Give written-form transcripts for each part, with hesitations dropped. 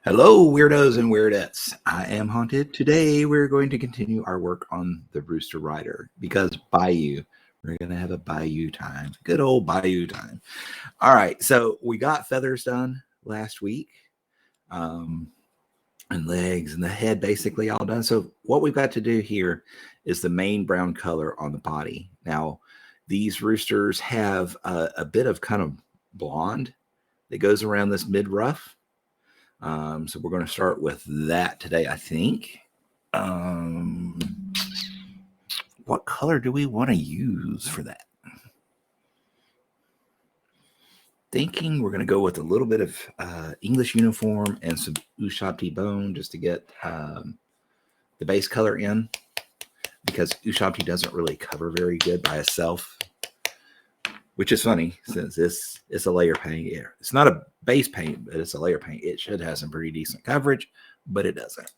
Hello, weirdos and weirdettes. I am Haunted. Today, we're going to continue our work on the Rooster Rider because Bayou, we're going to have a Bayou time. Good old Bayou time. All right, so we got feathers done last week, and legs and the head basically all done. So, what we've got to do here is the main brown color on the body. Now, these roosters have a bit of kind of blonde that goes around this midruff. So we're going to start with that today, I think. What color do we want to use for that? Thinking we're going to go with a little bit of English uniform and some Ushabti bone just to get the base color in, because Ushabti doesn't really cover very good by itself, which is funny since it's a layer paint. Yeah, it's not a base paint, but it's a layer paint. It should have some pretty decent coverage, but it doesn't.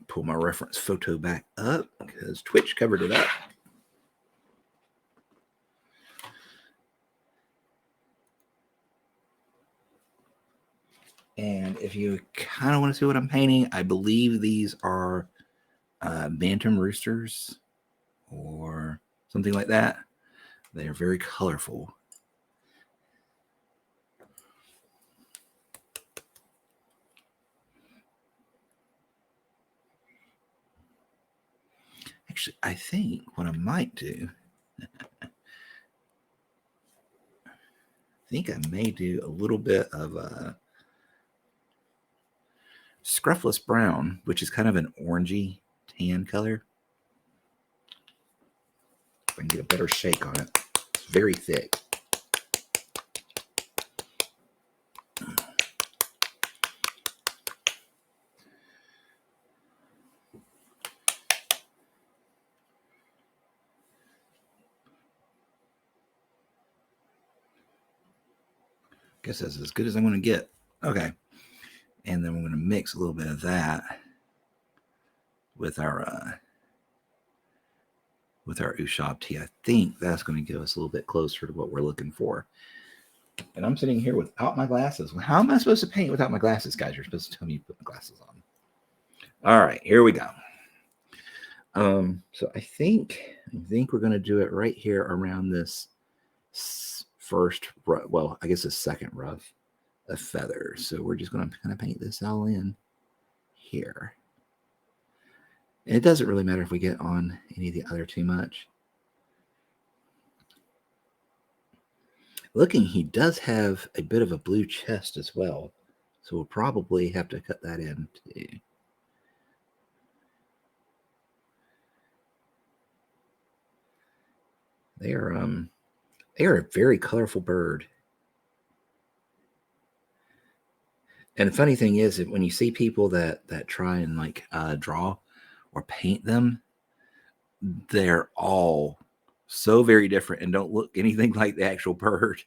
Pull my reference photo back up because Twitch covered it up. And if you kind of want to see what I'm painting, I believe these are bantam roosters or something like that. They are very colorful. Actually, I think what I might do, I think I may do a little bit of a scruffless brown, which is kind of an orangey tan color. If I can get a better shake on it. It's very thick. Guess that's as good as I'm going to get. Okay. And then we're going to mix a little bit of that with our Ushabti. I think that's going to get us a little bit closer to what we're looking for. And I'm sitting here without my glasses. How am I supposed to paint without my glasses, guys? You're supposed to tell me to put my glasses on. All right, here we go. So I think we're going to do it right here around this first, well, I guess the second ruff of feathers. So we're just going to kind of paint this all in here. And it doesn't really matter if we get on any of the other too much. Looking, he does have a bit of a blue chest as well. So we'll probably have to cut that in too. They are a very colorful bird. And the funny thing is that when you see people that try and like draw or paint them, they're all so very different and don't look anything like the actual bird.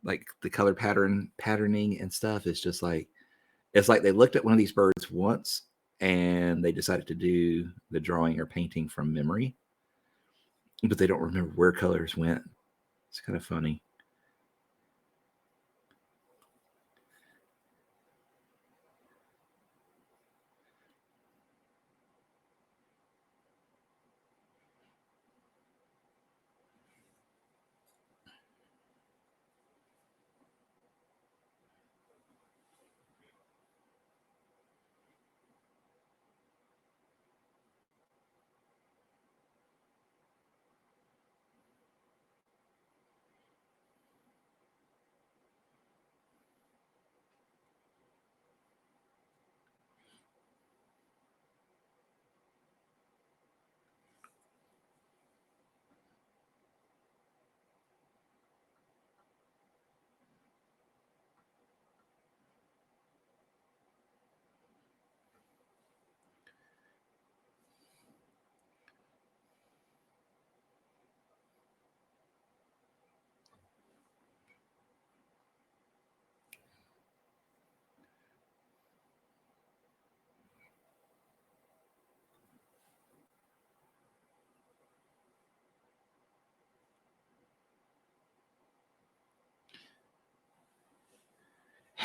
Like the color patterning and stuff is just like, it's like they looked at one of these birds once and they decided to do the drawing or painting from memory, but they don't remember where colors went. It's kind of funny.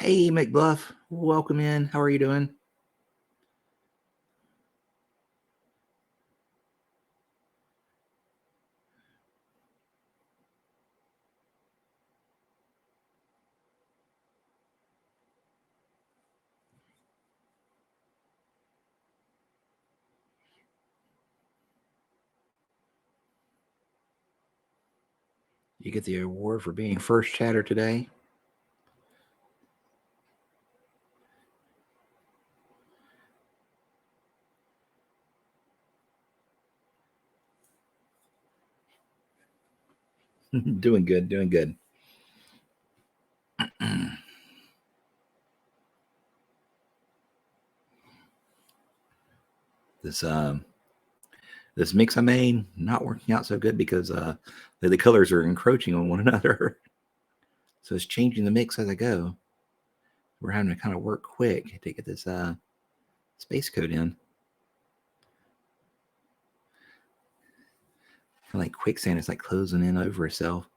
Hey, McBluff, welcome in. How are you doing? You get the award for being first chatter today. Doing good, doing good. this this mix I made not working out so good because the colors are encroaching on one another. So it's changing the mix as I go. We're having to kind of work quick to get this space code in. Kind of like quicksand, it's like closing in over itself.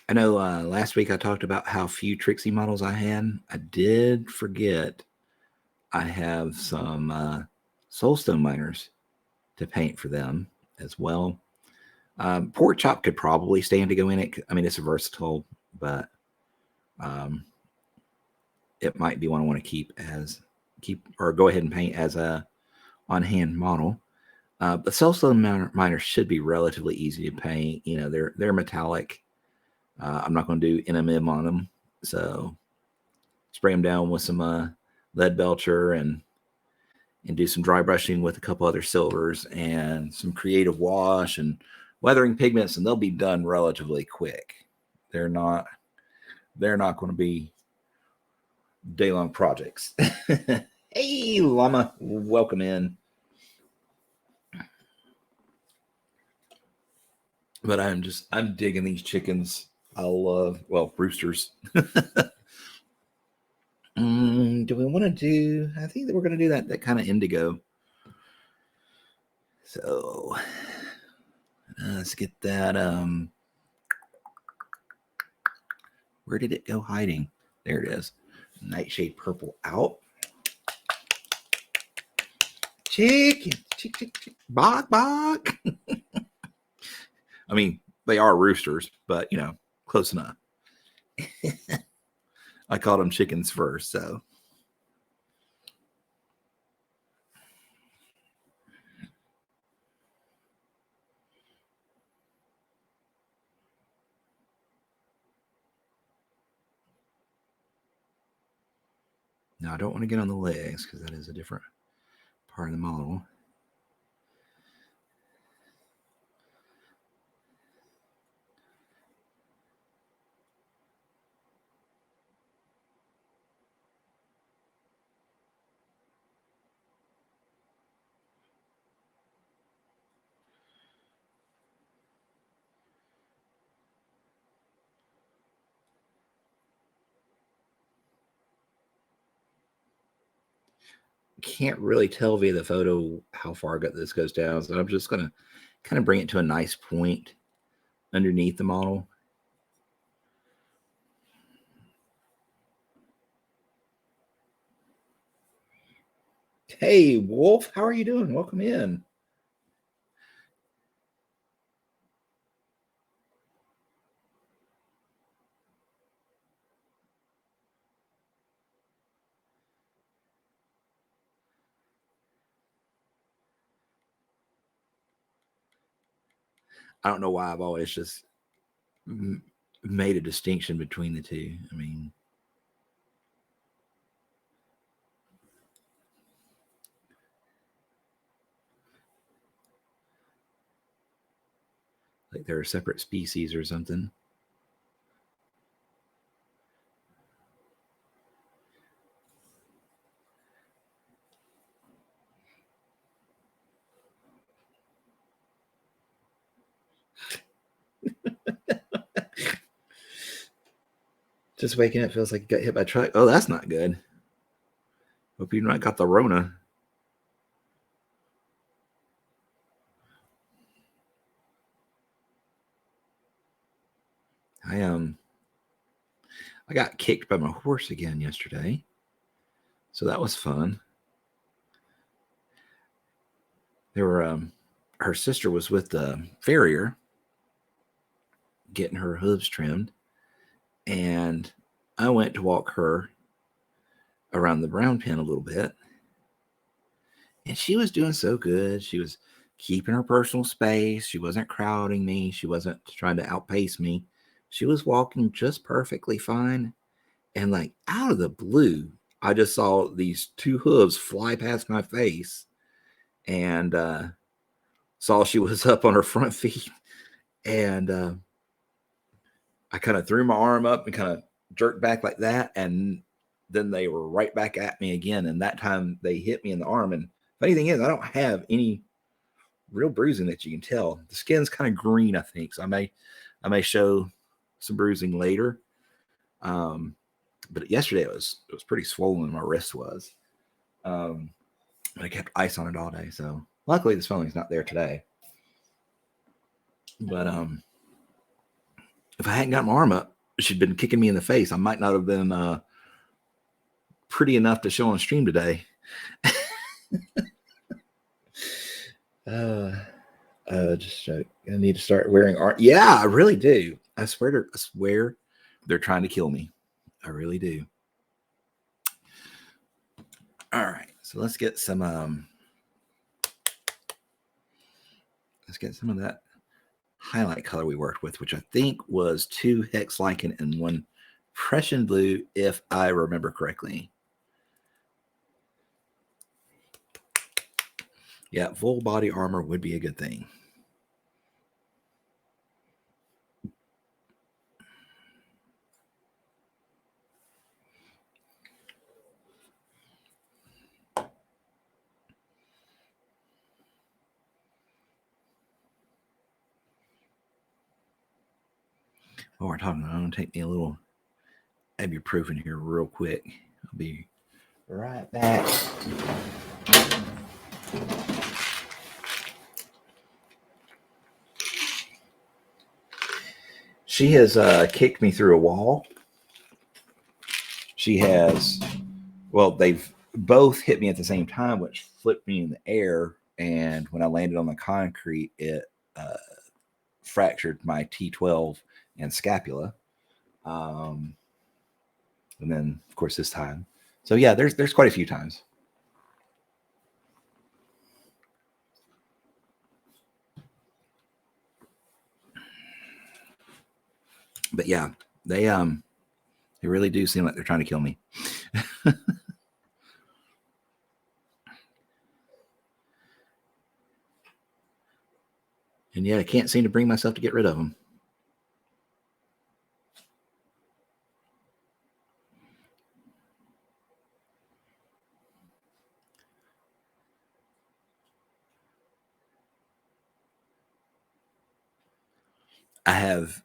I know last week I talked about how few Trixie models I had. I did forget I have some Soulstone miners to paint for them as well. Pork chop could probably stand to go in it. I mean, it's a versatile, but it might be one I want to keep or go ahead and paint as a on-hand model. But Soulstone miners should be relatively easy to paint. You know, they're metallic. I'm not going to do NMM on them, so spray them down with some lead belcher and do some dry brushing with a couple other silvers and some creative wash and weathering pigments, and they'll be done relatively quick. They're not going to be day-long projects. Hey, llama, welcome in. But I'm digging these chickens. I love, roosters. Do we want to do? I think that we're going to do that kind of indigo. So let's get that. Where did it go hiding? There it is. Nightshade purple out. Chicken, bok, bok. I mean, they are roosters, but close enough. I called them chickens first, so. Now I don't want to get on the legs because that is a different part of the model. Can't really tell via the photo how far this goes down, so I'm just gonna kind of bring it to a nice point underneath the model. Hey, Wolf, how are you doing? Welcome in. I don't know why I've always just made a distinction between the two. I mean, like they're a separate species or something. Just waking up feels like you got hit by a truck. Oh, that's not good. Hope you not got the Rona. I got kicked by my horse again yesterday, so that was fun. There were her sister was with the farrier getting her hooves trimmed, and I went to walk her around the brown pen a little bit, and she was doing so good. She was keeping her personal space. She wasn't crowding me. She wasn't trying to outpace me. She was walking just perfectly fine. And like out of the blue, I just saw these two hooves fly past my face, and saw she was up on her front feet. And I kind of threw my arm up and kind of jerked back like that. And then they were right back at me again. And that time they hit me in the arm. And funny thing is, I don't have any real bruising that you can tell. The skin's kind of green, I think. So I may show some bruising later. But yesterday it was pretty swollen. My wrist was. I kept ice on it all day. So luckily the swelling's not there today. But if I hadn't got my arm up, she'd been kicking me in the face. I might not have been pretty enough to show on stream today. Just I need to start wearing art. Yeah, I really do. I swear they're trying to kill me. I really do. All right, so let's get some of that highlight color we worked with, which I think was 2 hex lichen and 1 Prussian blue, if I remember correctly. Yeah, full body armor would be a good thing. Oh, we're talking. I'm gonna take me a little ibuprofen here real quick. I'll be right back. She has kicked me through a wall. She has, well, they've both hit me at the same time, which flipped me in the air. And when I landed on the concrete, it fractured my T12 and scapula. And then, of course, this time. So yeah, there's quite a few times. But yeah, they really do seem like they're trying to kill me. And yet I can't seem to bring myself to get rid of them. I have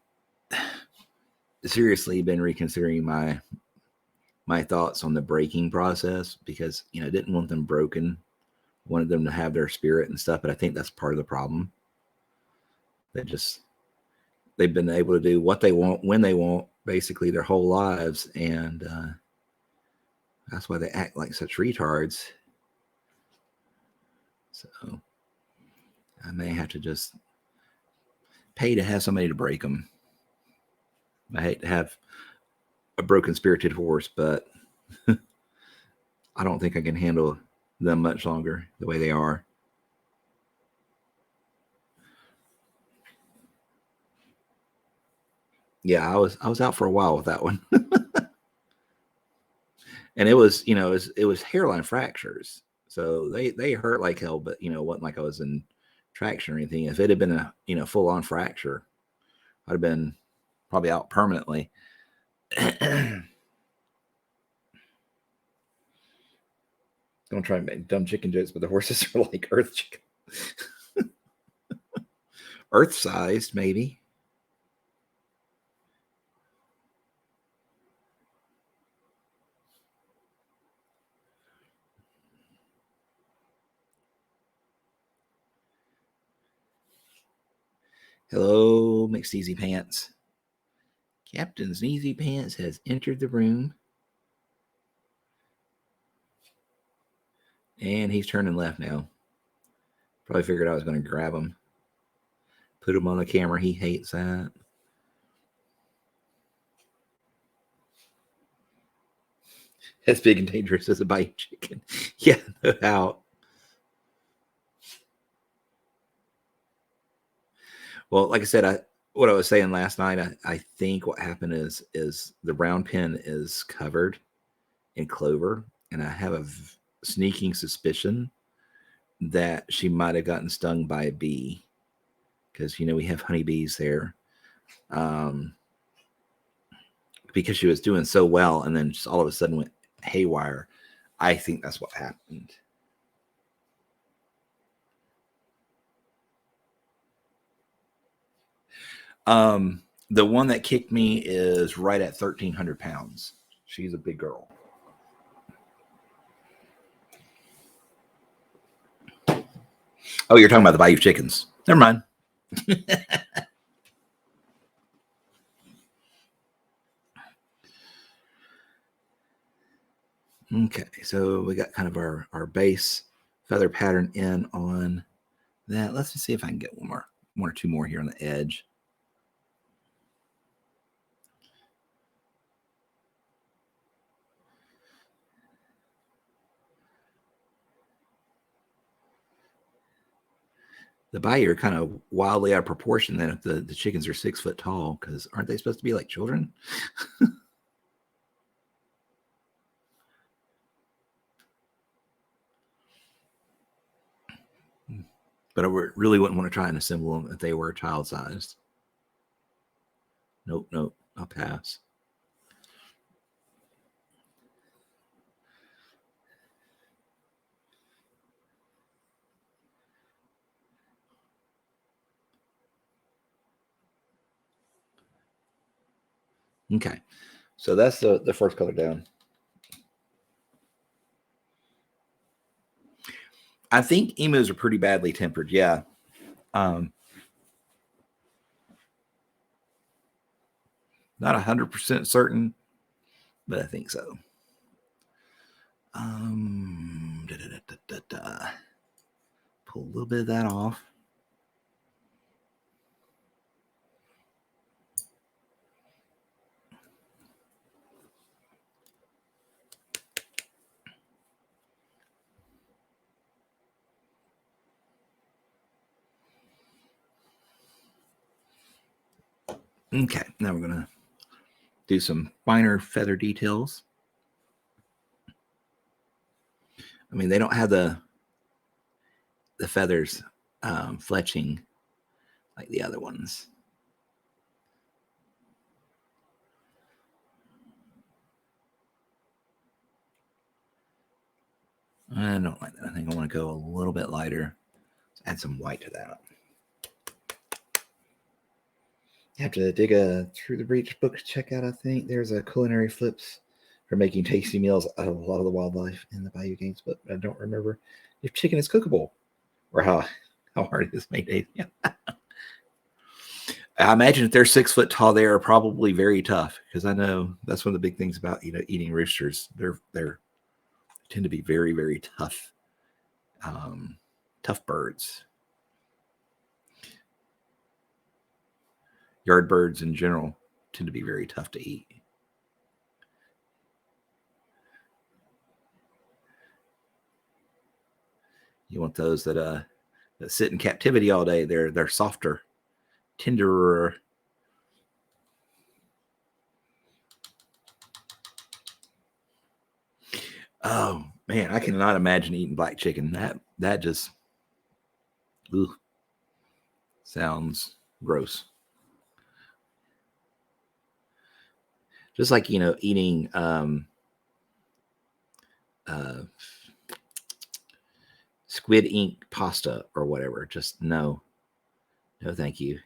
seriously been reconsidering my thoughts on the breaking process, because I didn't want them broken. I wanted them to have their spirit and stuff, but I think that's part of the problem. They've been able to do what they want when they want, basically their whole lives, and that's why they act like such retards. So I may have to just pay to have somebody to break them. I hate to have a broken spirited horse, but I don't think I can handle them much longer the way they are. Yeah, I was out for a while with that one. And it was, it was hairline fractures. So they hurt like hell, but it wasn't like I was in traction or anything. If it had been a full on fracture, I'd have been probably out permanently. Don't try and make dumb chicken jokes, but the horses are like earth chicken. Earth sized, maybe. Hello, McSneezy Pants. Captain Sneezy Pants has entered the room. And he's turning left now. Probably figured I was going to grab him. Put him on the camera. He hates that. As big and dangerous as a bite chicken. Yeah, no doubt. Well, like I said, what I was saying last night, I think what happened is the round pen is covered in clover, and I have a sneaking suspicion that she might have gotten stung by a bee, because we have honeybees there. Because she was doing so well, and then just all of a sudden went haywire. I think that's what happened. The one that kicked me is right at 1,300 pounds. She's a big girl. Oh, you're talking about the Bayou chickens. Never mind. Okay, so we got kind of our base feather pattern in on that. Let's just see if I can get one or two more here on the edge. The Bayou are kind of wildly out of proportion then if the chickens are 6 foot tall, because aren't they supposed to be like children? But I really wouldn't want to try and assemble them if they were child sized. Nope, I'll pass. Okay, so that's the first color down. I think emus are pretty badly tempered. Yeah. Not 100% certain, but I think so. Pull a little bit of that off. Okay, now we're gonna do some finer feather details. I mean, they don't have the feathers fletching like the other ones. I don't like that. I think I want to go a little bit lighter. Let's add some white to that. You have to dig a Through the Breach book checkout. I think there's a culinary flips for making tasty meals out of a lot of the wildlife in the Bayou games, but I don't remember if chicken is cookable or how hard it is made. Yeah. I imagine if they're 6 foot tall, they are probably very tough, because I know that's one of the big things about eating roosters. They tend to be very, very tough, tough birds. Yard birds in general tend to be very tough to eat. You want those that sit in captivity all day. They're softer, tenderer. Oh man, I cannot imagine eating black chicken. That just sounds gross. Just like eating squid ink pasta or whatever. Just no, thank you.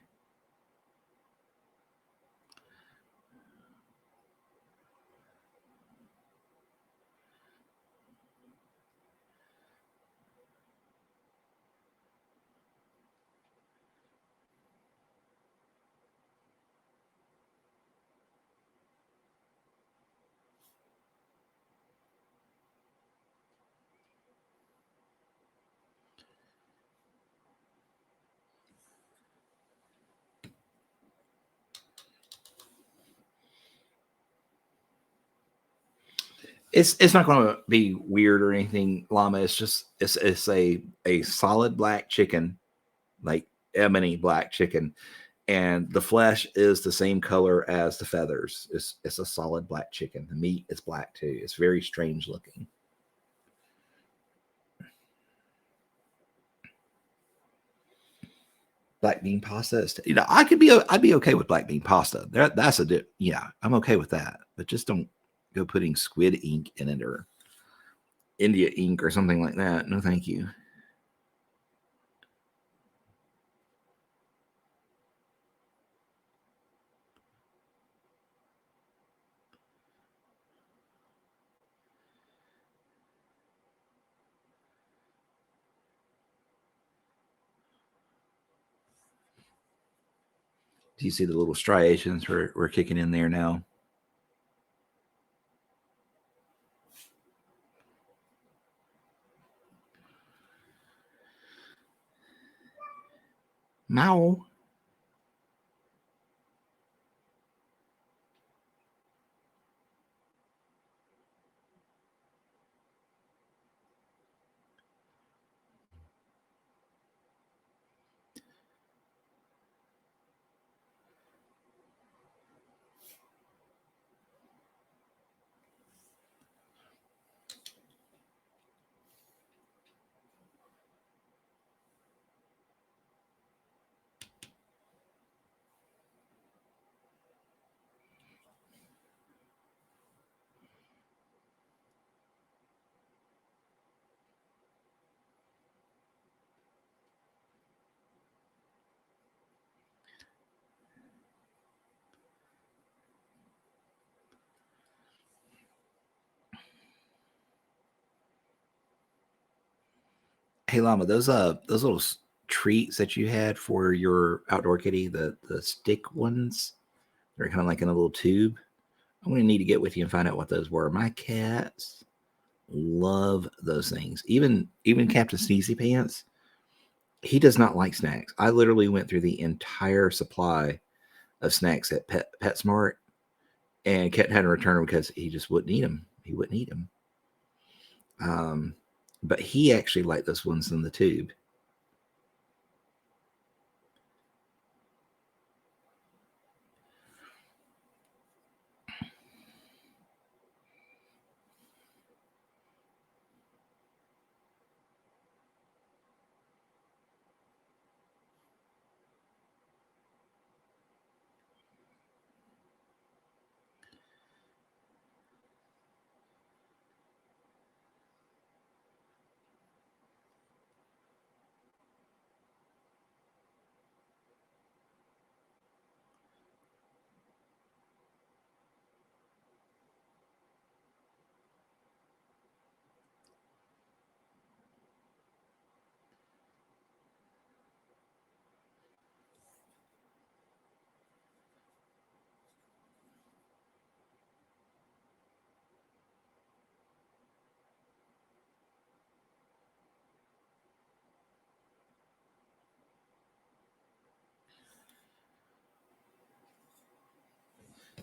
It's not going to be weird or anything, Llama. It's just it's a solid black chicken, like ebony black chicken, and the flesh is the same color as the feathers. It's a solid black chicken. The meat is black too. It's very strange looking. Black bean pasta is, I'd be okay with black bean pasta. That's a dip. Yeah, I'm okay with that. But just don't go putting squid ink in it or India ink or something like that. No, thank you. Do you see the little striations we're kicking in there now? Mow. Hey Llama, those little treats that you had for your outdoor kitty, the stick ones, they're kind of like in a little tube. I'm gonna need to get with you and find out what those were. My cats love those things. Even Captain Sneezy Pants, he does not like snacks. I literally went through the entire supply of snacks at PetSmart and kept having to return them because he just wouldn't eat them. He wouldn't eat them. But he actually liked those ones in the tube.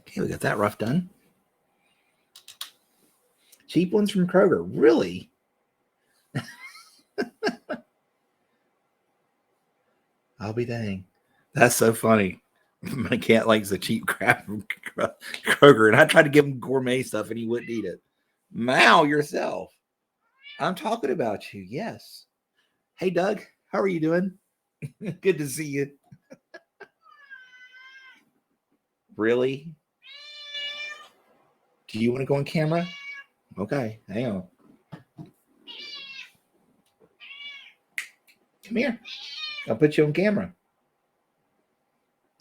Okay, we got that rough done. Cheap ones from Kroger. Really? I'll be dang. That's so funny. My cat likes the cheap crap from Kroger, and I tried to give him gourmet stuff, and he wouldn't eat it. Mow yourself. I'm talking about you. Yes. Hey, Doug. How are you doing? Good to see you. Really? Do you want to go on camera? Okay. Hang on. Come here. I'll put you on camera.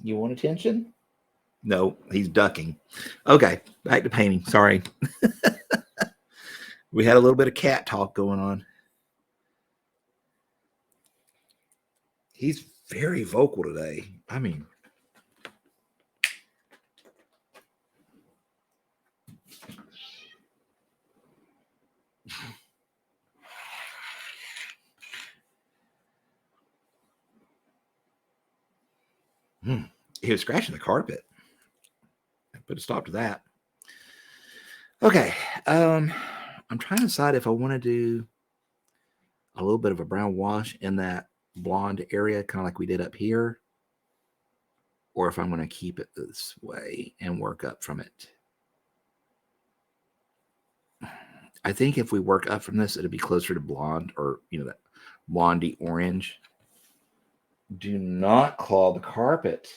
You want attention? No, he's ducking. Okay, back to painting. Sorry. We had a little bit of cat talk going on. He's very vocal today. I mean, he was scratching the carpet. I put a stop to that. Okay. I'm trying to decide if I want to do a little bit of a brown wash in that blonde area, kind of like we did up here, or if I'm going to keep it this way and work up from it. I think if we work up from this, it'll be closer to blonde, or that blondie orange. Do not claw the carpet.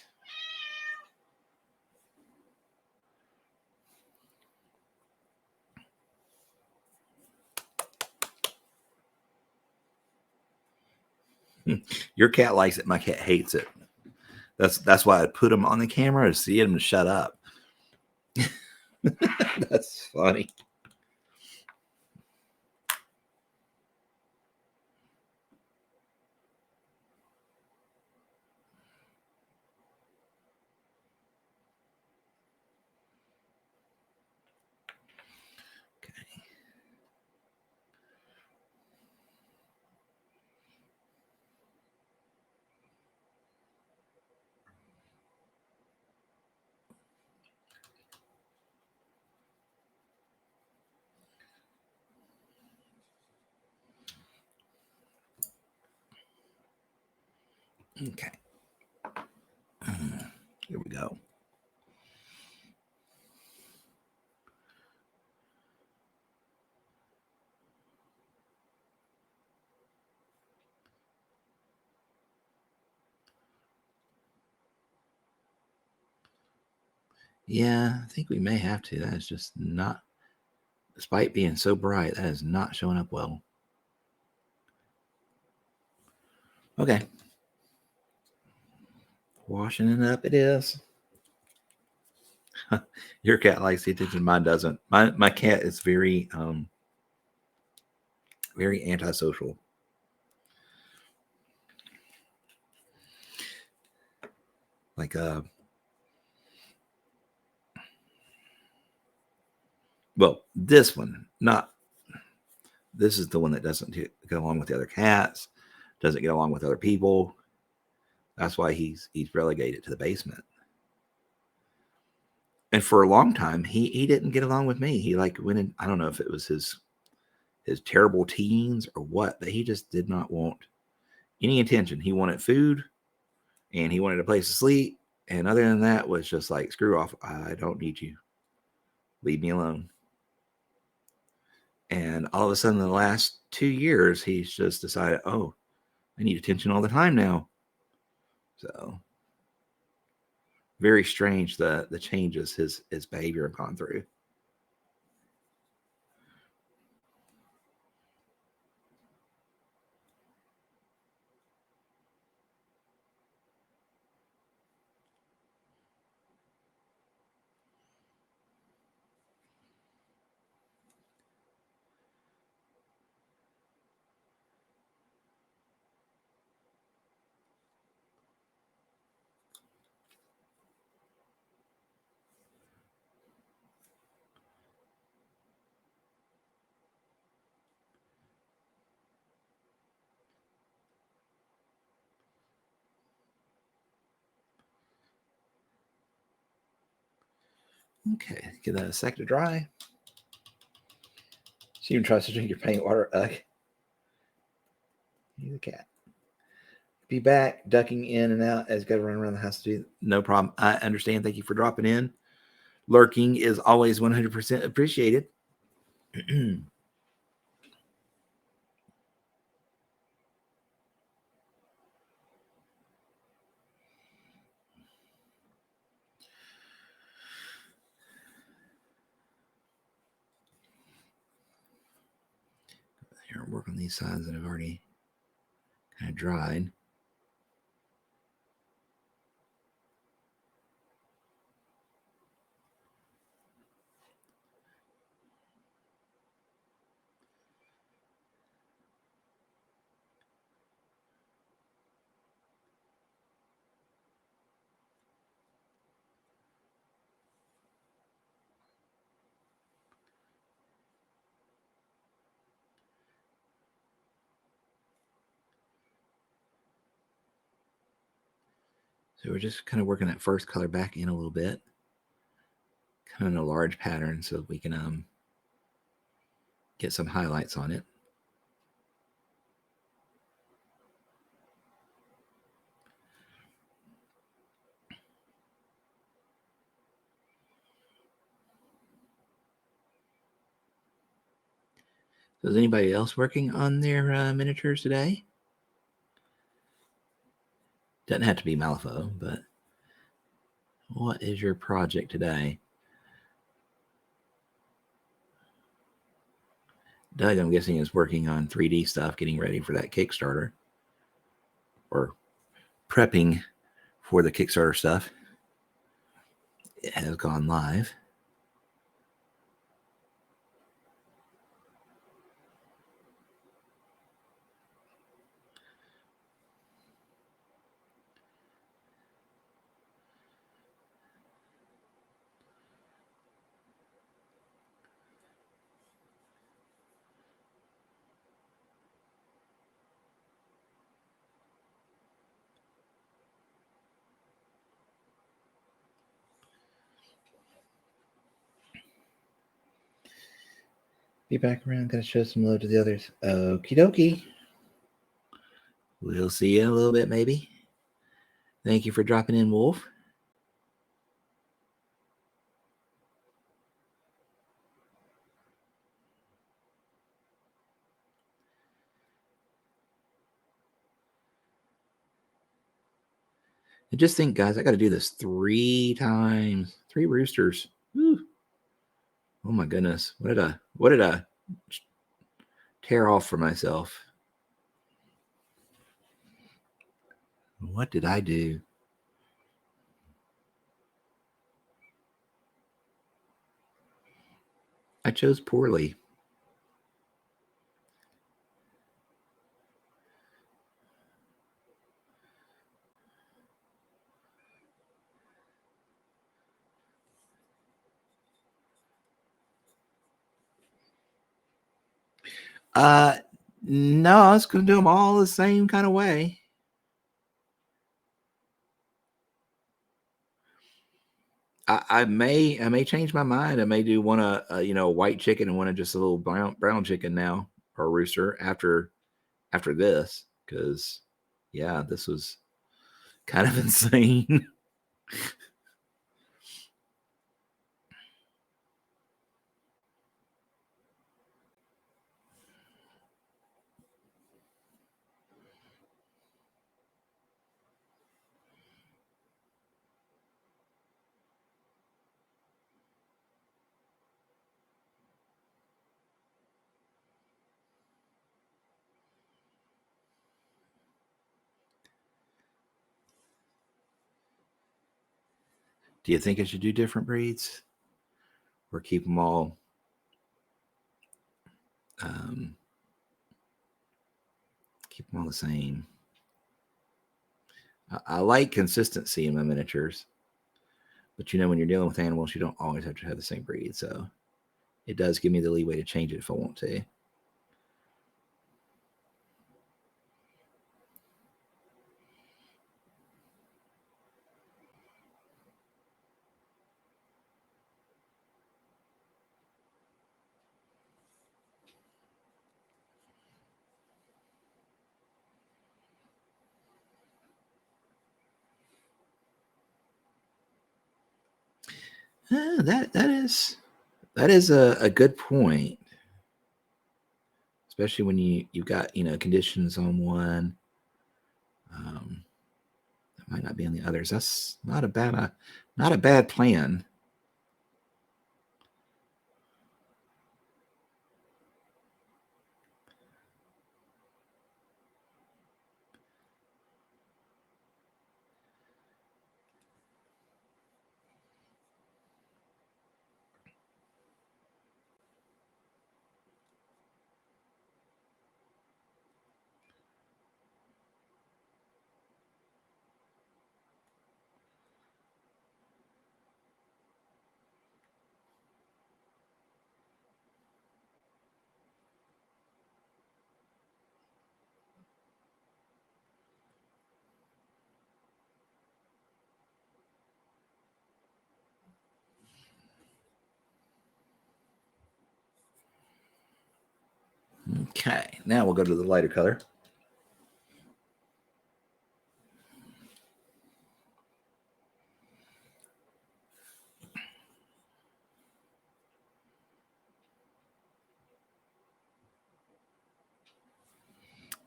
Your cat likes it. My cat hates it. That's why I put him on the camera to see him to shut up. That's funny. Okay. Here we go. Yeah, I think we may have to. That is just not, despite being so bright, that is not showing up well. Okay. Washing it up it is. Your cat likes the attention, mine doesn't. My cat is very very antisocial. Like well, this one, not this is the one that doesn't get along with the other cats, doesn't get along with other people. That's why he's relegated to the basement. And for a long time, he didn't get along with me. He like went in. I don't know if it was his terrible teens or what, but he just did not want any attention. He wanted food and he wanted a place to sleep. And other than that, was just like, screw off. I don't need you. Leave me alone. And all of a sudden, in the last 2 years, he's just decided, oh, I need attention all the time now. So very strange the changes his behavior have gone through. Okay, give that a sec to dry. She even tries to drink your paint water. Ugh. He's a cat. Be back, ducking in and out as you got to run around the house to do. No problem. I understand. Thank you for dropping in. Lurking is always 100% appreciated. Here, work on these sides that have already kind of dried. So we're just kind of working that first color back in a little bit, kind of in a large pattern, so we can get some highlights on it. So is anybody else working on their miniatures today? Doesn't have to be Malifaux, but what is your project today? Doug, I'm guessing, is working on 3D stuff, getting ready for that Kickstarter, or prepping for the Kickstarter stuff. It has gone live. Be back around. Gotta show some love to the others. Okie dokie. We'll see you in a little bit, maybe. Thank you for dropping in, Wolf. And just think, guys, I got to do this 3 times. 3 roosters. Woo. Oh my goodness. What did I tear off for myself? What did I do? I chose poorly. No, I was going to do them all the same kind of way. I may change my mind. I may do one a white chicken and one of just a little brown chicken now, or rooster after this, because yeah, this was kind of insane. Do you think I should do different breeds, or keep them all? Keep them all the same. I like consistency in my miniatures, but when you're dealing with animals, you don't always have to have the same breed. So it does give me the leeway to change it if I want to. That is a good point, especially when you've got conditions on one that might not be on the others. That's not a bad plan. Okay, now we'll go to the lighter color.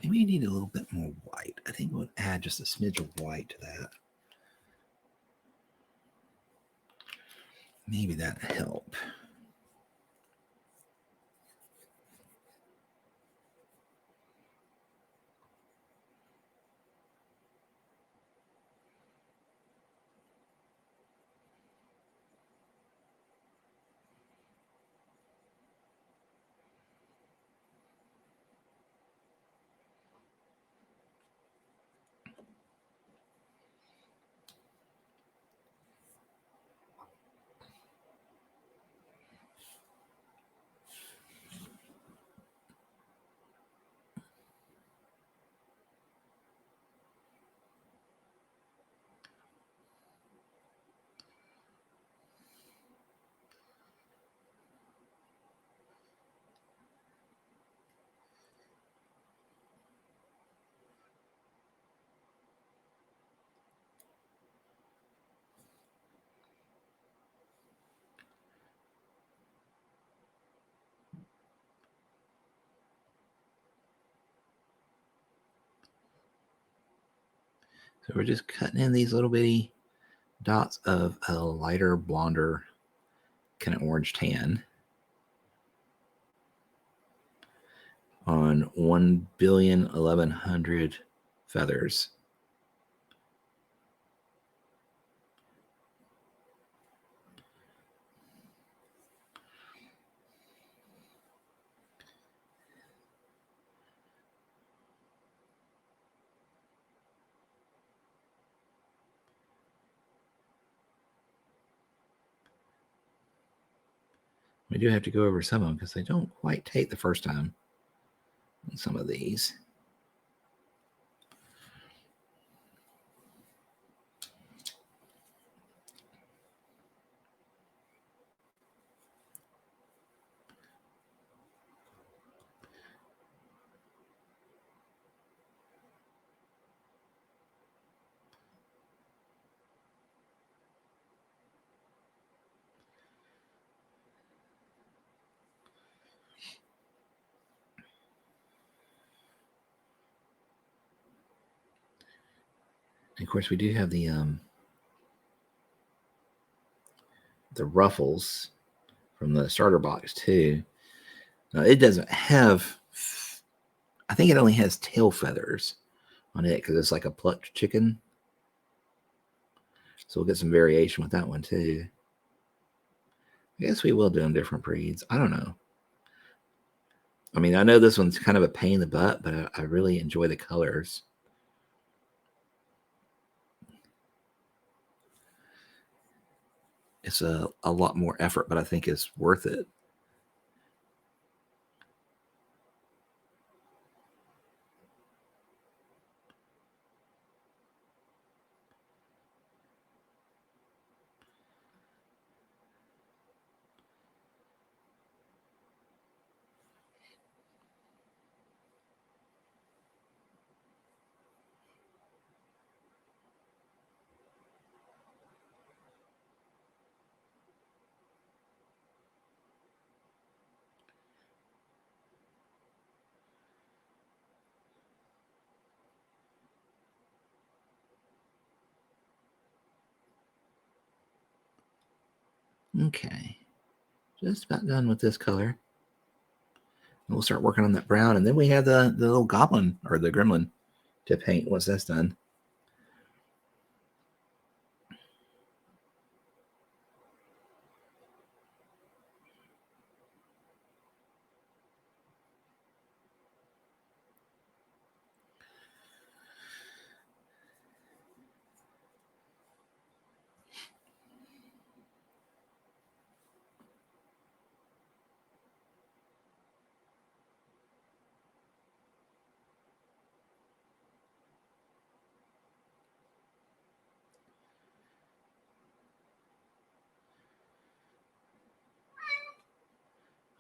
Maybe you need a little bit more white. I think we'll add just a smidge of white to that. Maybe that'll help. So we're just cutting in these little bitty dots of a lighter, blonder, kind of orange tan on 1,1100,000,000 feathers. We do have to go over some of them because they don't quite take the first time on some of these. And of course, we do have the ruffles from the starter box too. Now it doesn't have. I think it only has tail feathers on it because it's like a plucked chicken. So we'll get some variation with that one too. I guess we will do them different breeds. I don't know. I mean, I know this one's kind of a pain in the butt, but I really enjoy the colors. It's a lot more effort, but I think it's worth it. Okay, just about done with this color. And we'll start working on that brown, and then we have the little goblin or the gremlin to paint once that's done.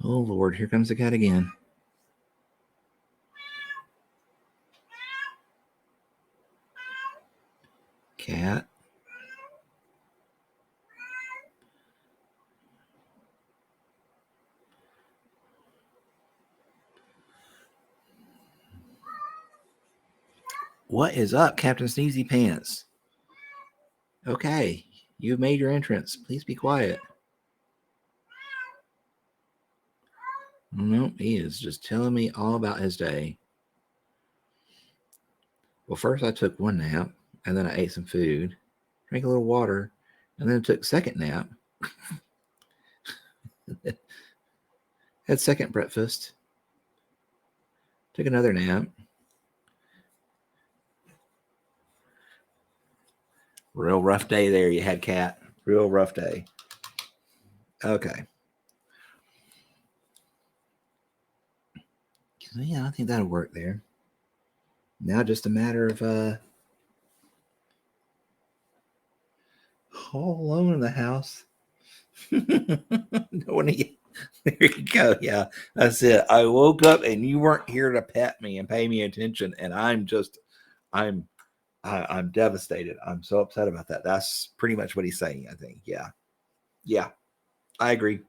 Oh Lord, here comes the cat again. cat. What is up, Captain Sneezy Pants? Okay, you've made your entrance. Please be quiet. Nope, he is just telling me all about his day. Well, first I took one nap, and then I ate some food, drank a little water, and then I took a second nap. Had second breakfast. Took another nap. Real rough day there you had, Cat. Real rough day. Okay. So yeah, I think that'll work there. Now just a matter of all alone in the house. There you go. Yeah, that's it. I woke up and you weren't here to pet me and pay me attention, and I'm devastated. I'm so upset about that. That's pretty much what he's saying, I think. Yeah, I agree.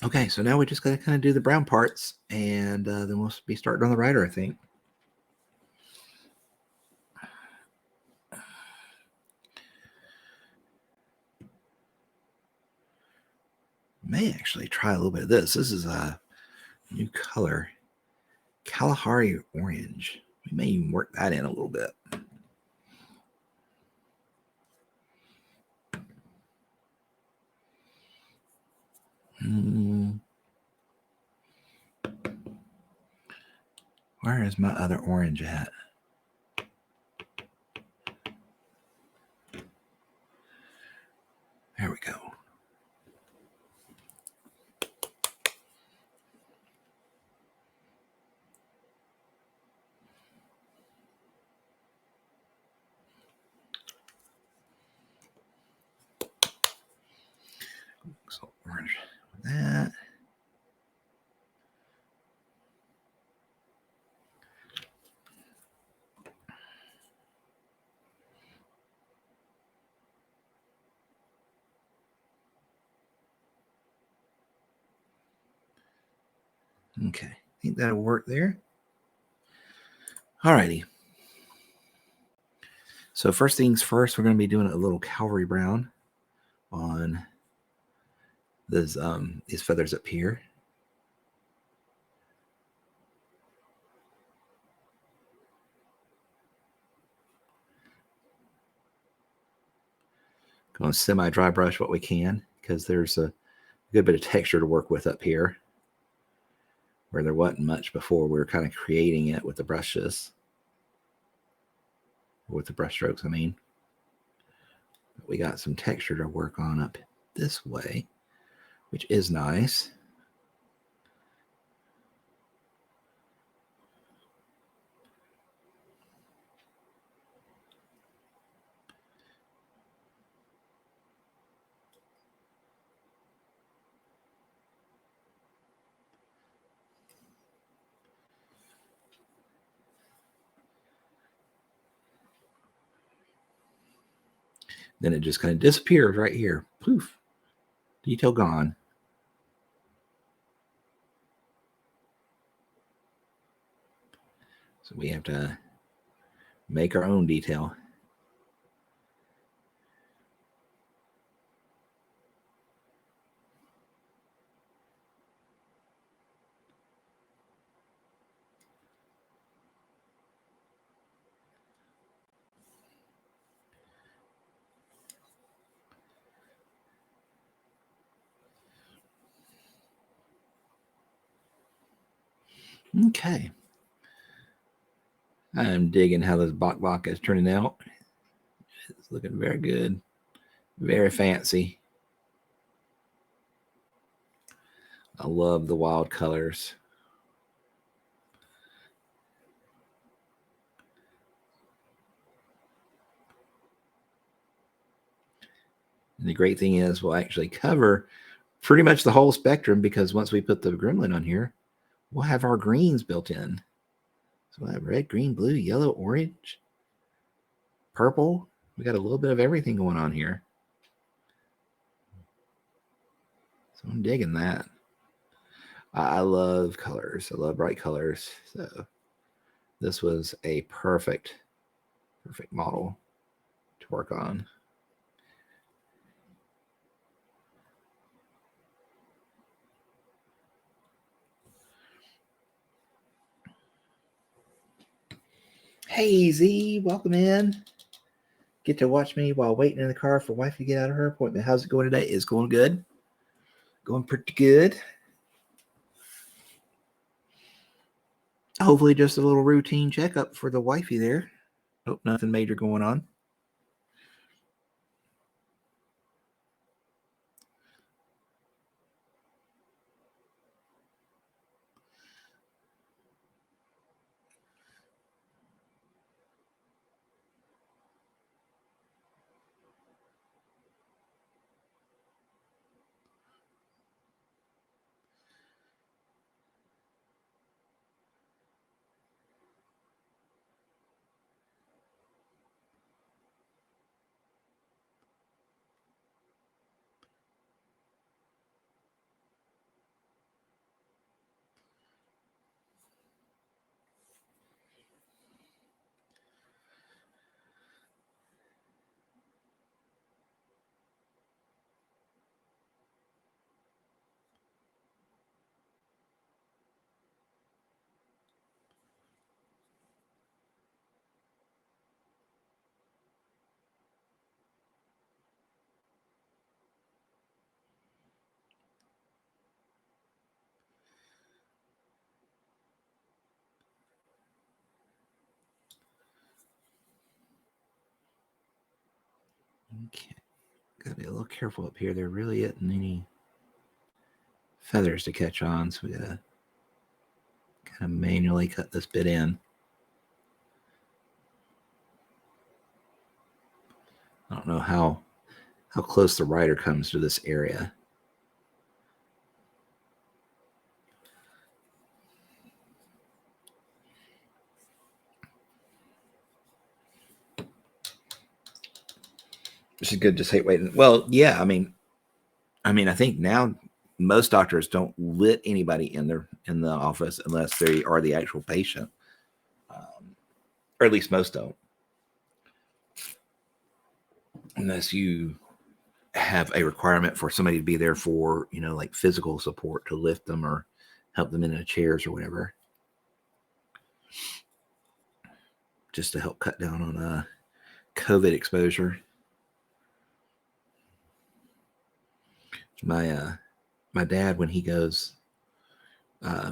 Okay, so now we just got to kind of do the brown parts, and then we'll be starting on the rider, I think. May actually try a little bit of this. This is a new color, Kalahari Orange. We may even work that in a little bit. Where is my other orange at? There we go. So orange with that. Okay, I think that'll work there. Alrighty. So first things first, we're going to be doing a little cavalry brown on these feathers up here. Going to semi-dry brush what we can, because there's a good bit of texture to work with up here, where there wasn't much before. We were kind of creating it with the brushes, with the brush strokes, I mean. But we got some texture to work on up this way, which is nice. Then it just kind of disappears right here. Poof. Detail gone. So we have to make our own detail. Okay. I'm digging how this bok is turning out. It's looking very good. Very fancy. I love the wild colors. And the great thing is we'll actually cover pretty much the whole spectrum, because once we put the gremlin on here, we'll have our greens built in. So we'll have red, green, blue, yellow, orange, purple. We got a little bit of everything going on here. So I'm digging that. I love colors. I love bright colors. So this was a perfect model to work on. Hey Z, welcome in. Get to watch me while waiting in the car for wife to get out of her appointment. How's it going today? It's going good. Going pretty good. Hopefully just a little routine checkup for the wifey there. Hope nothing major going on. Okay. Gotta be a little careful up here. There really isn't any feathers to catch on, so we gotta kind of manually cut this bit in. I don't know how close the rider comes to this area. This is good. Just hate waiting. Well, yeah. I mean, I think now most doctors don't let anybody in the office unless they are the actual patient, or at least most don't, unless you have a requirement for somebody to be there for, like physical support to lift them or help them into chairs or whatever, just to help cut down on COVID exposure. My dad, when he goes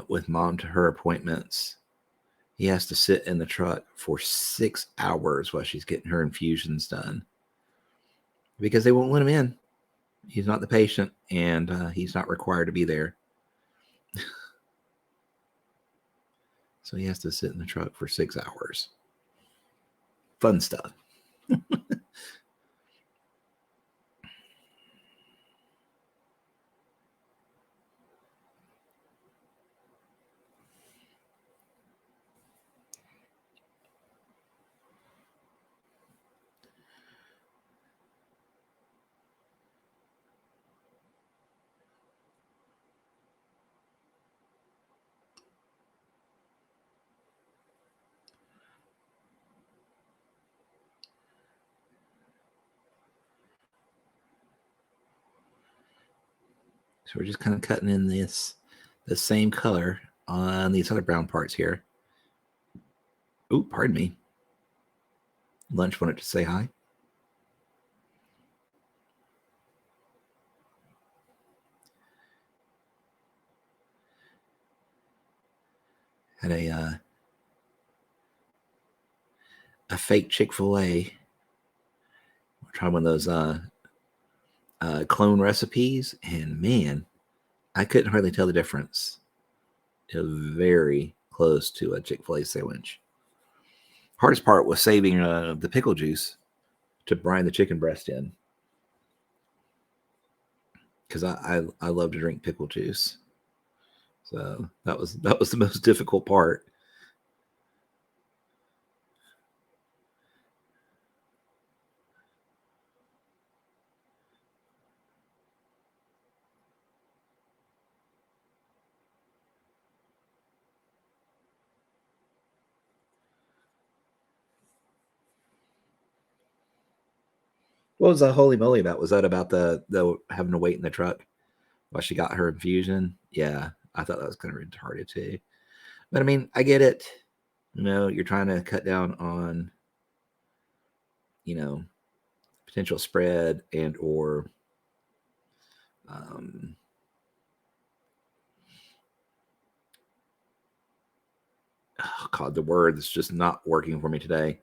with mom to her appointments, he has to sit in the truck for 6 hours while she's getting her infusions done, because they won't let him in. He's not the patient, and he's not required to be there. So he has to sit in the truck for 6 hours. Fun stuff. So we're just kind of cutting in the same color on these other brown parts here. Oh, pardon me. Lunch wanted to say hi. Had a fake Chick-fil-A. We're trying one of those clone recipes, and man, I couldn't hardly tell the difference. It was very close to a Chick-fil-A sandwich. Hardest part was saving the pickle juice to brine the chicken breast in. because I love to drink pickle juice. So that was the most difficult part. What was that holy moly about? Was that about the having to wait in the truck while she got her infusion? Yeah, I thought that was kind of retarded too. But I mean, I get it. You know, you're trying to cut down on, you know, potential spread and or um, oh God, the word that's just not working for me today.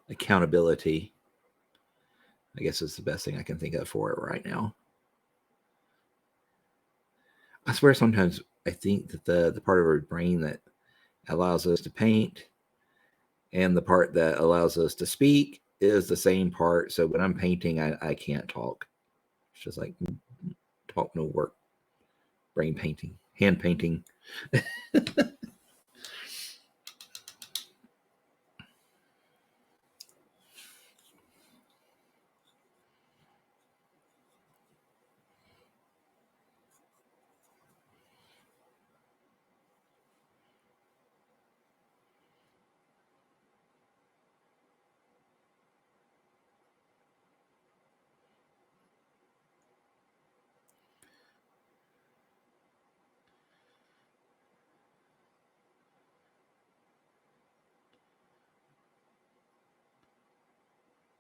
Accountability, I guess, is the best thing I can think of for it right now. I swear sometimes I think that the part of our brain that allows us to paint and the part that allows us to speak is the same part. So when I'm painting, I can't talk. It's just like talk, no work. Brain painting, hand painting.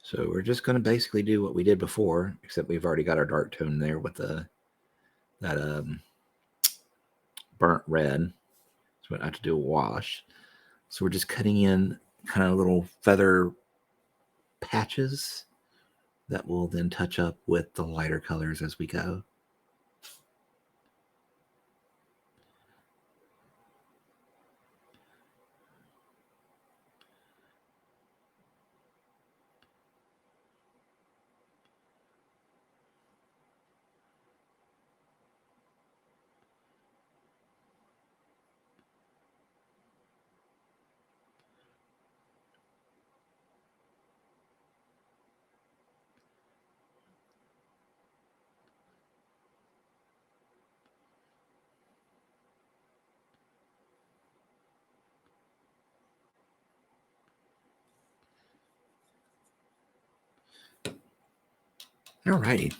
So we're just going to basically do what we did before, except we've already got our dark tone there with that burnt red. So we don't have to do a wash. So we're just cutting in kind of little feather patches that will then touch up with the lighter colors as we go. All righty.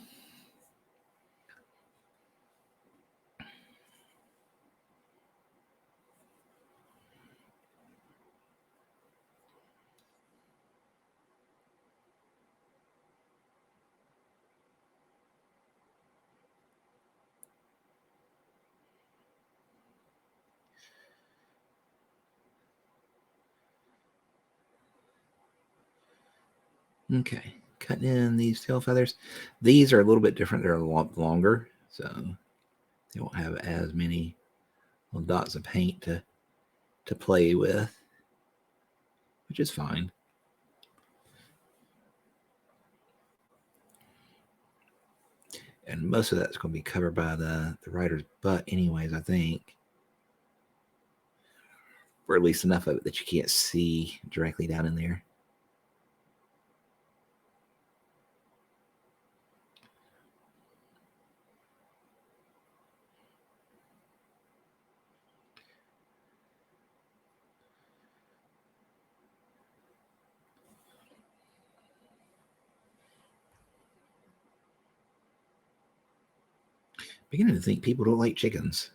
Okay, cutting in these tail feathers. These are a little bit different. They're a lot longer, so they won't have as many little dots of paint to play with, which is fine. And most of that's going to be covered by the rider's butt anyways, I think. Or at least enough of it that you can't see directly down in there. Beginning to think people don't like chickens.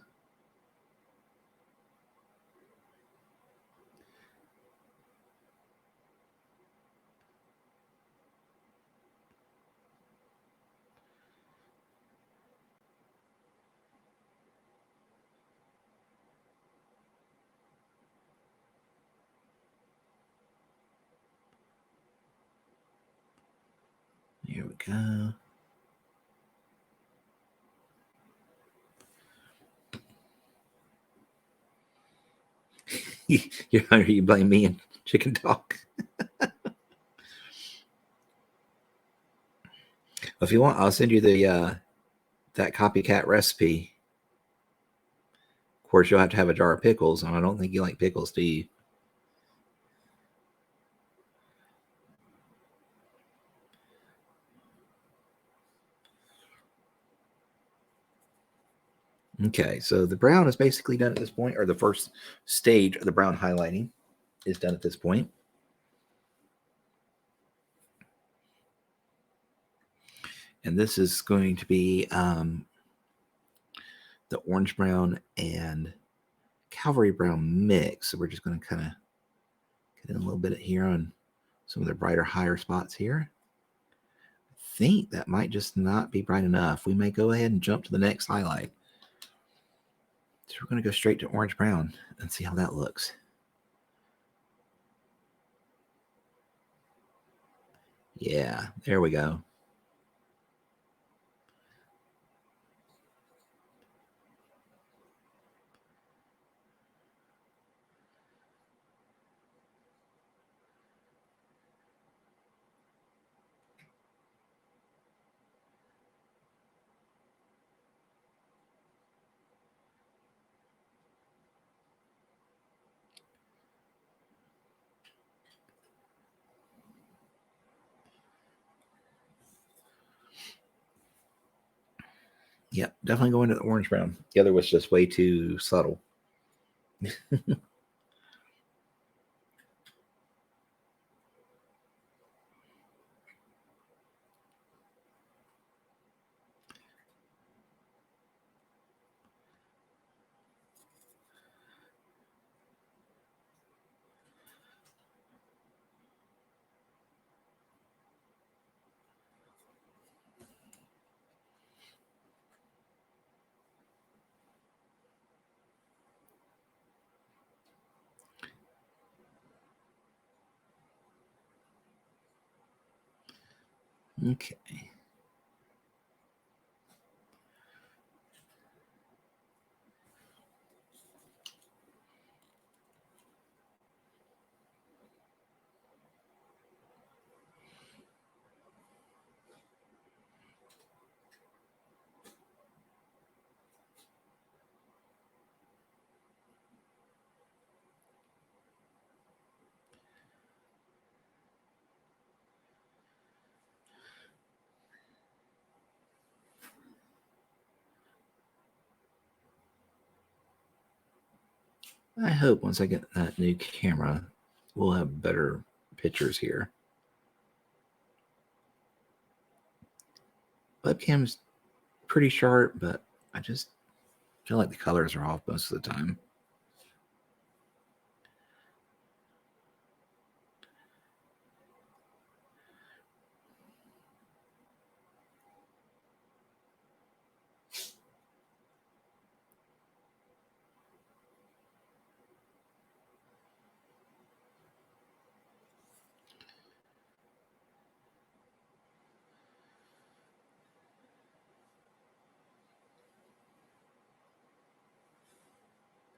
Here we go. You blame me and chicken talk. If you want, I'll send you the that copycat recipe. Of course, you'll have to have a jar of pickles, and I don't think you like pickles, do you? Okay, so the brown is basically done at this point, or the first stage of the brown highlighting is done at this point. And this is going to be the orange brown and Cavalry brown mix. So we're just going to kind of get in a little bit here on some of the brighter, higher spots here. I think that might just not be bright enough. We may go ahead and jump to the next highlight. So we're going to go straight to orange brown and see how that looks. Yeah, there we go. Yep, definitely going to the orange brown. The other was just way too subtle. Okay. I hope once I get that new camera, we'll have better pictures here. Webcam's pretty sharp, but I just feel like the colors are off most of the time.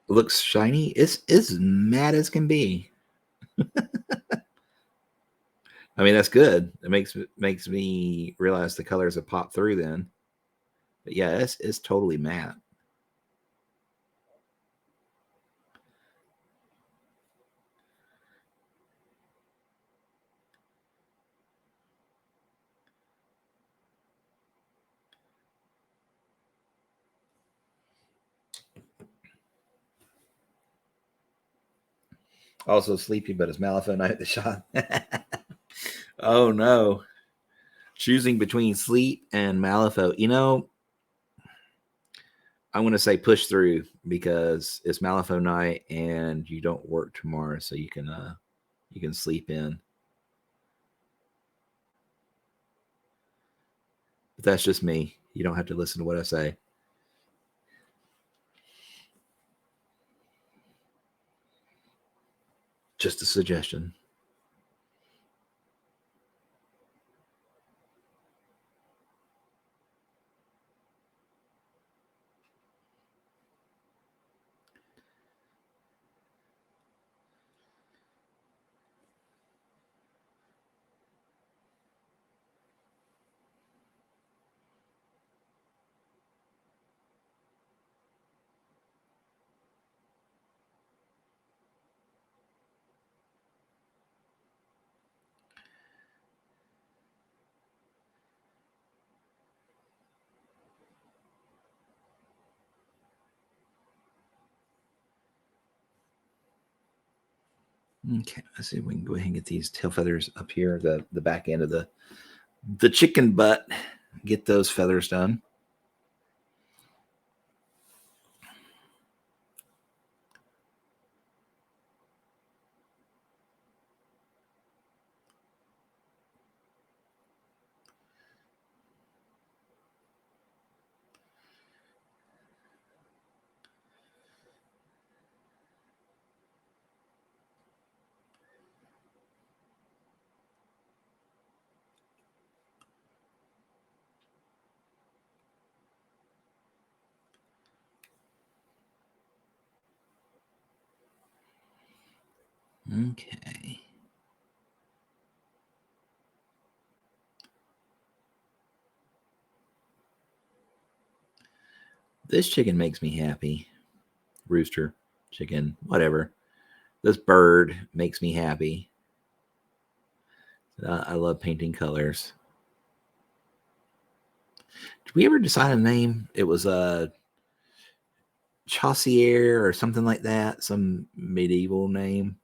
Looks shiny. It's mad as can be. I mean, that's good. It makes me realize the colors have popped through then. But yeah, it's totally matte. Also sleepy, but it's Malifaux night at the shop. Oh no. Choosing between sleep and Malifaux. You know, I'm gonna say push through because it's Malifaux night and you don't work tomorrow, so you can sleep in. But that's just me. You don't have to listen to what I say. Just a suggestion. Okay, let's see if we can go ahead and get these tail feathers up here, the back end of the chicken butt. Get those feathers done. Okay. This chicken makes me happy. Rooster, chicken, whatever. This bird makes me happy. I love painting colors. Did we ever decide a name? It was a Chaucier or something like that, some medieval name.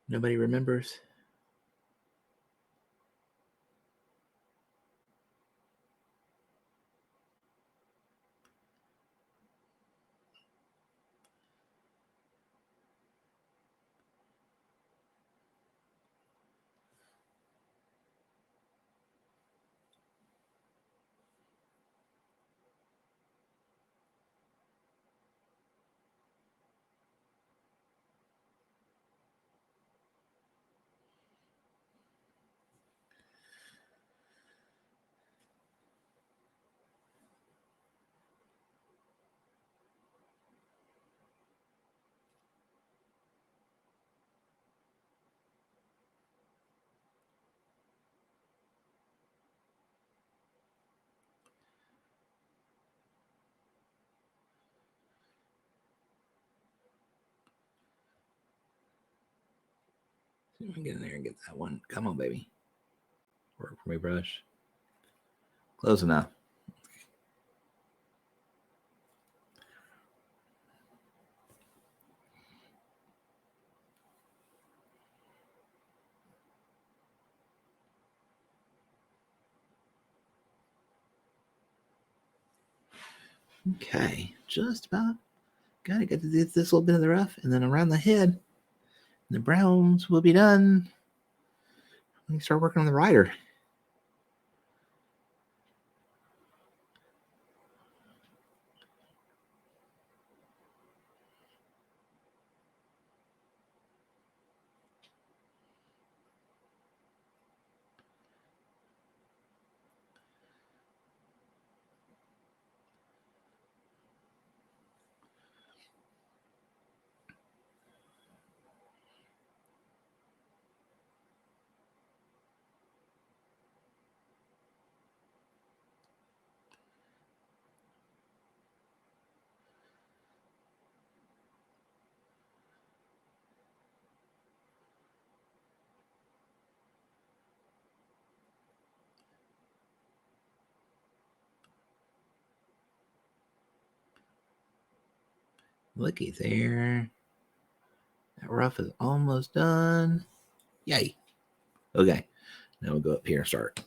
Nobody remembers. See if we can get in there and get that one. Come on, baby. Work for me, brush. Close enough. Okay, just about. Gotta get this little bit of the rough, and then around the head. The browns will be done. We can start working on the rider. Looky there. That rough is almost done. Yay. Okay. Now we'll go up here and start.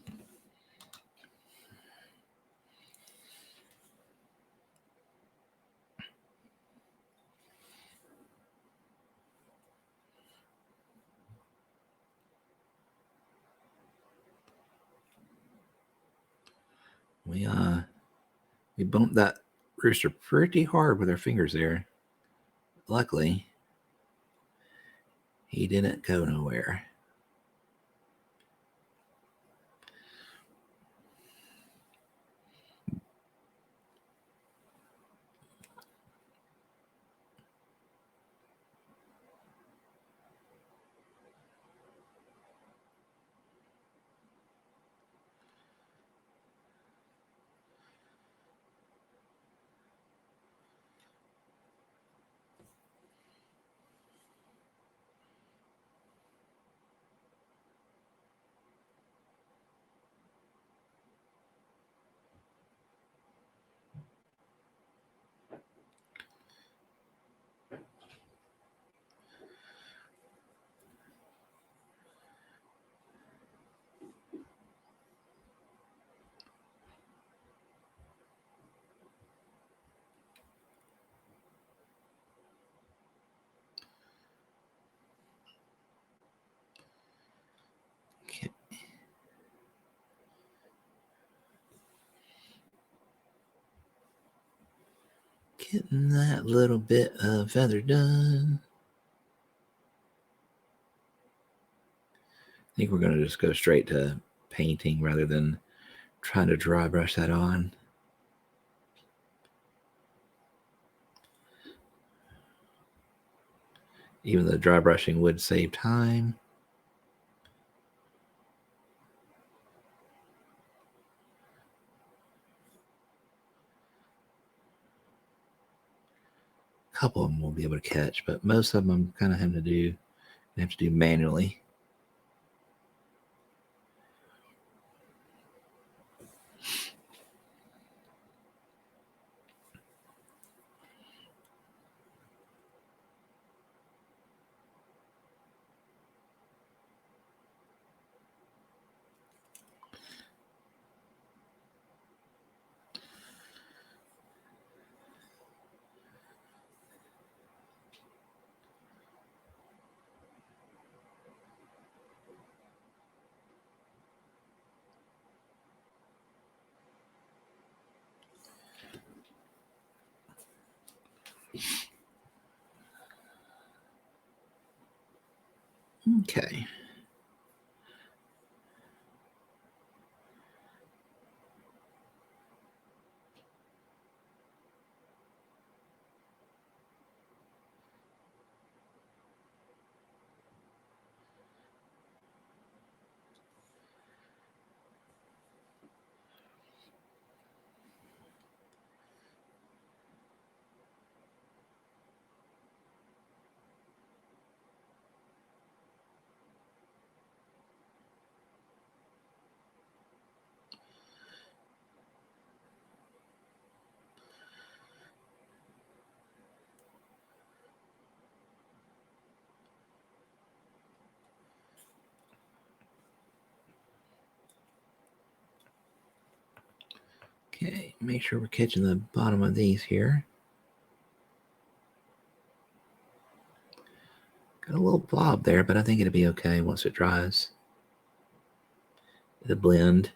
We bumped that rooster pretty hard with our fingers there. Luckily, he didn't go nowhere. Getting that little bit of feather done. I think we're going to just go straight to painting rather than trying to dry brush that on. Even though dry brushing would save time. A couple of them we'll be able to catch, but most of them I'm kind of having to have to do manually. Okay. Okay, make sure we're catching the bottom of these here. Got a little blob there, but I think it'll be okay once it dries. It'll blend.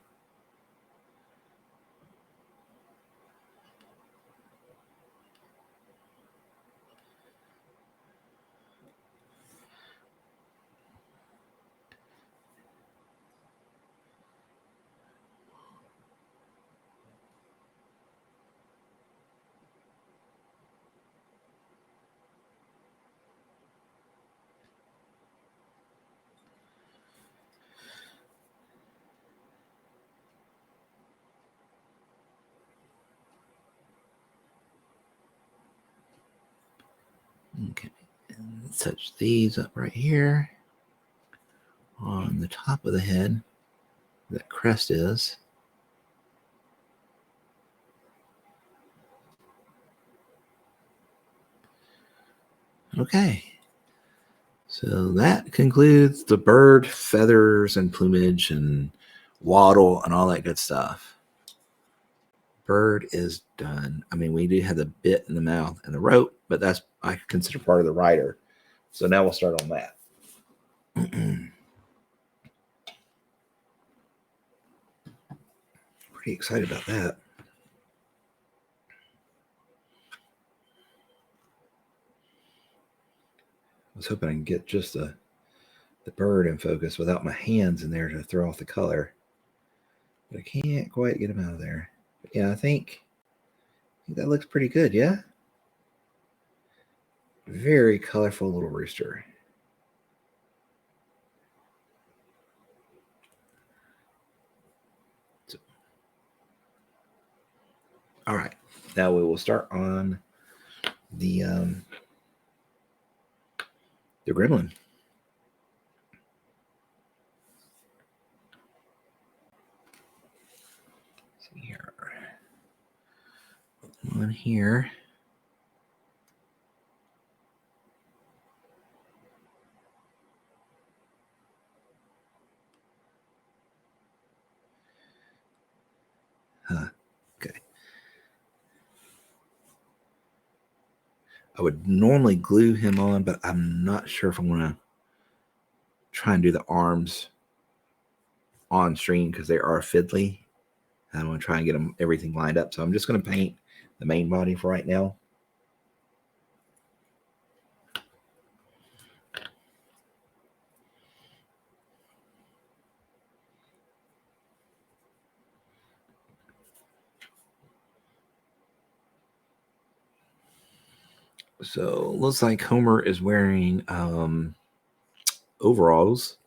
Okay, and touch these up right here on the top of the head where that crest is. Okay, so that concludes the bird feathers and plumage and waddle and all that good stuff. Bird is done. I mean, we do have the bit in the mouth and the rope, but that's I consider part of the rider. So now we'll start on that. pretty excited about that. I was hoping I can get just the bird in focus without my hands in there to throw off the color. But I can't quite get him out of there. But yeah, I think that looks pretty good, yeah? Very colorful little rooster. So, all right, now we will start on the gremlin. Let's see here. One here. Okay. I would normally glue him on, but I'm not sure if I want to try and do the arms on stream because they are fiddly. I want to try and get them everything lined up. So I'm just going to paint the main body for right now. So looks like Homer is wearing overalls.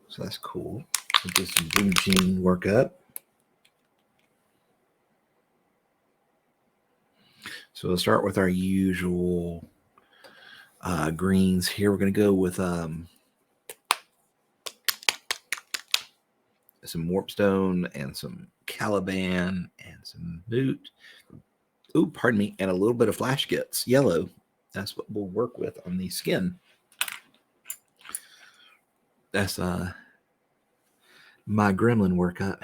So that's cool. We'll do some blue jean workup. So we'll start with our usual greens here. We're going to go with some warpstone and some Caliban and some boot. Oh, pardon me, and a little bit of flash gets yellow. That's what we'll work with on the skin. That's my gremlin workup.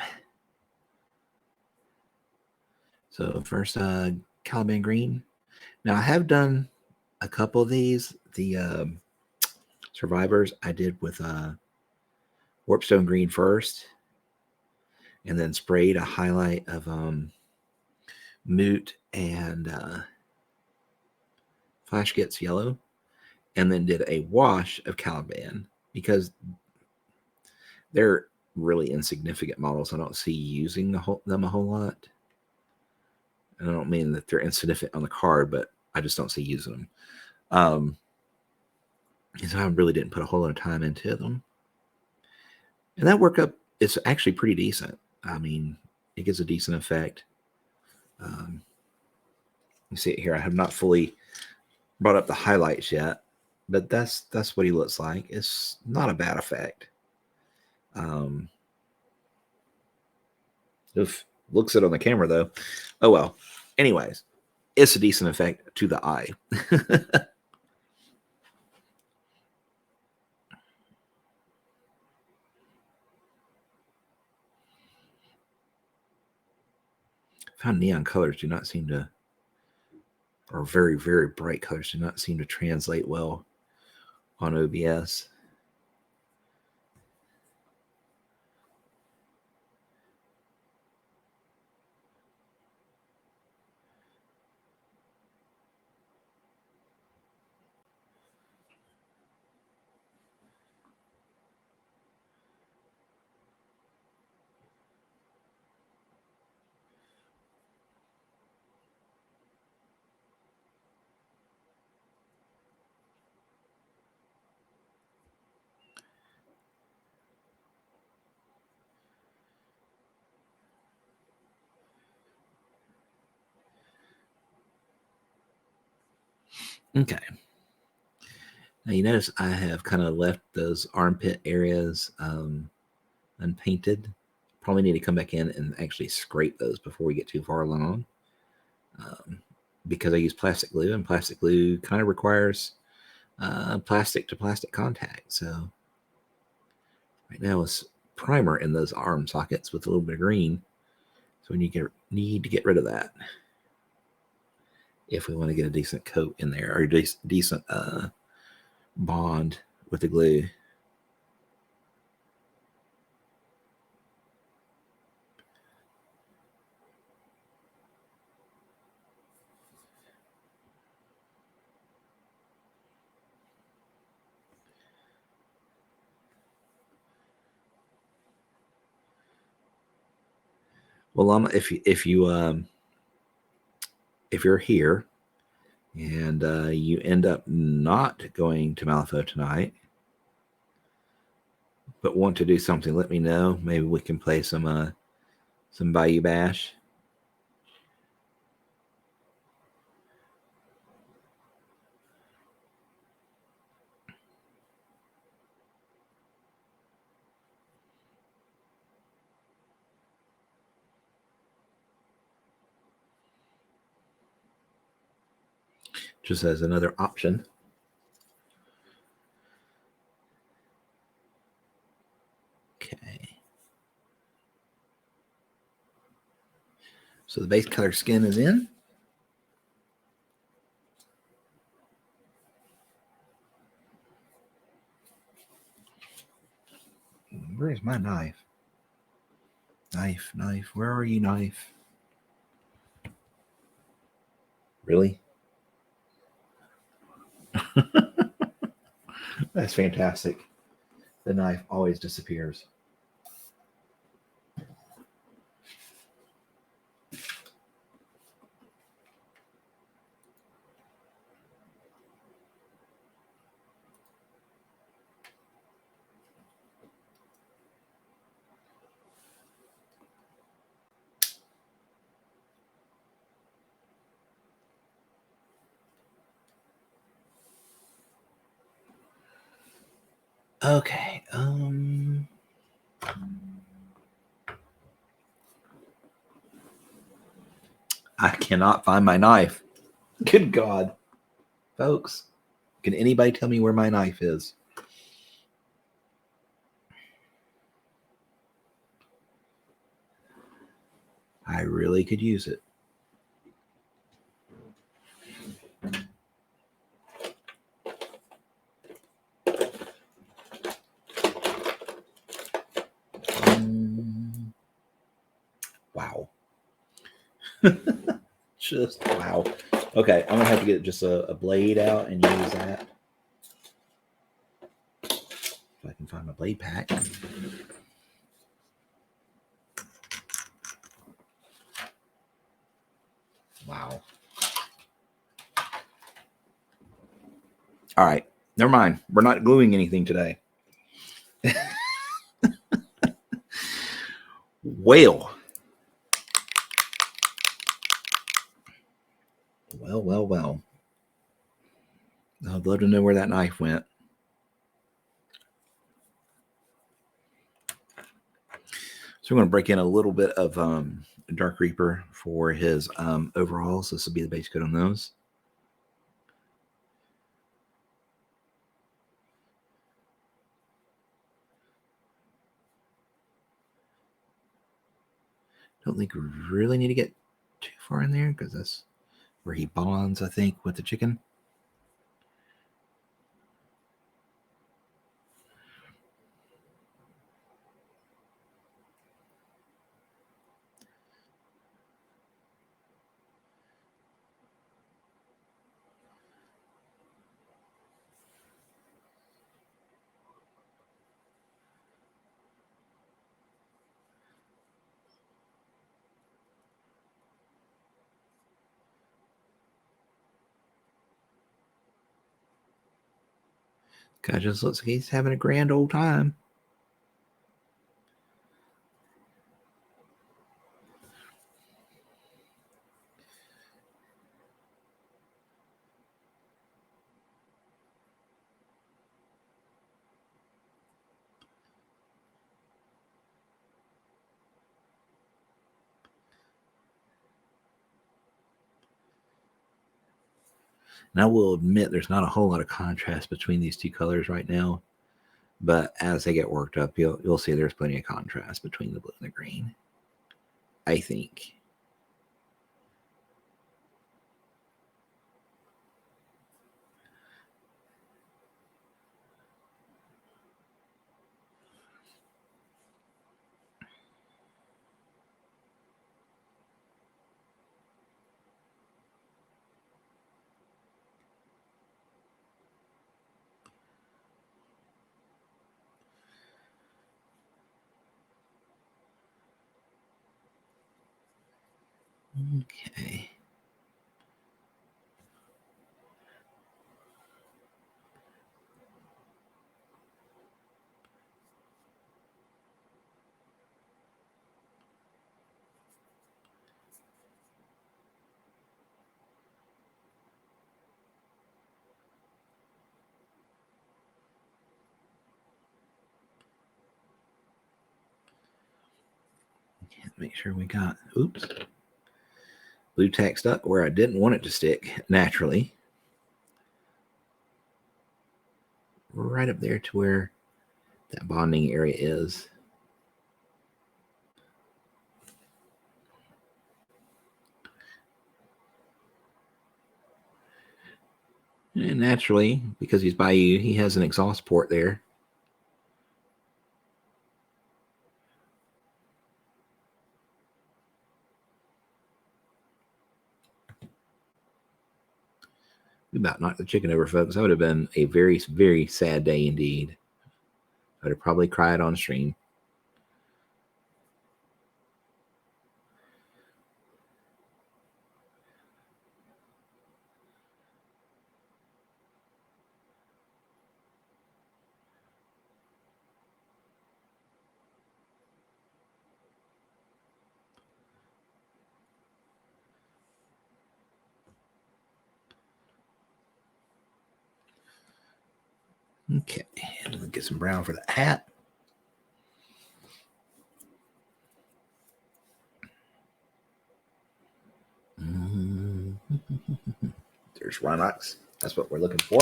So first, Caliban Green. Now I have done a couple of these. The survivors I did with Warpstone Green first, and then sprayed a highlight of Moot and Flash Gets Yellow, and then did a wash of Caliban because they're really insignificant models. I don't see using them a whole lot. And I don't mean that they're insignificant on the card, but I just don't see using them. So I really didn't put a whole lot of time into them. And that workup is actually pretty decent. I mean, it gives a decent effect. You see it here. I have not fully brought up the highlights yet, but that's what he looks like. It's not a bad effect. Oof, looks it on the camera though. Oh well. Anyways, it's a decent effect to the eye. Found neon colors do not seem to, or very, very bright colors do not seem to translate well on OBS. Okay. Now you notice I have kind of left those armpit areas unpainted. Probably need to come back in and actually scrape those before we get too far along. Because I use plastic glue, and plastic glue kind of requires plastic to plastic contact. So right now it's primer in those arm sockets with a little bit of green. So we need to get rid of that if we want to get a decent coat in there, or a decent bond with the glue. Well, if you're here and you end up not going to Malifaux tonight, but want to do something, let me know. Maybe we can play some Bayou Bash. Just as another option. Okay. So the base color skin is in. Where's my knife? Knife. Where are you, knife? Really? That's fantastic. The knife always disappears. Okay. I cannot find my knife. Good God. Folks, can anybody tell me where my knife is? I really could use it. Wow. Just wow. Okay, I'm gonna have to get just a blade out and use that. If I can find my blade pack. Wow. All right. Never mind. We're not gluing anything today. Well. I'd love to know where that knife went. So we're going to break in a little bit of Dark Reaper for his overalls. This will be the base coat on those. Don't think we really need to get too far in there because that's where he bonds, I think, with the chicken. Guy just looks like he's having a grand old time. And I will admit there's not a whole lot of contrast between these two colors right now. But as they get worked up, you'll see there's plenty of contrast between the blue and the green, I think. Okay. Make sure we got, oops, blue tack stuck where I didn't want it to stick naturally. Right up there to where that bonding area is. And naturally, because he's Bayou, he has an exhaust port there. We about knocked the chicken over, folks. That would have been a very, very sad day indeed. I would have probably cried on stream. Okay, and we'll get some brown for the hat. There's Rhinox. That's what we're looking for.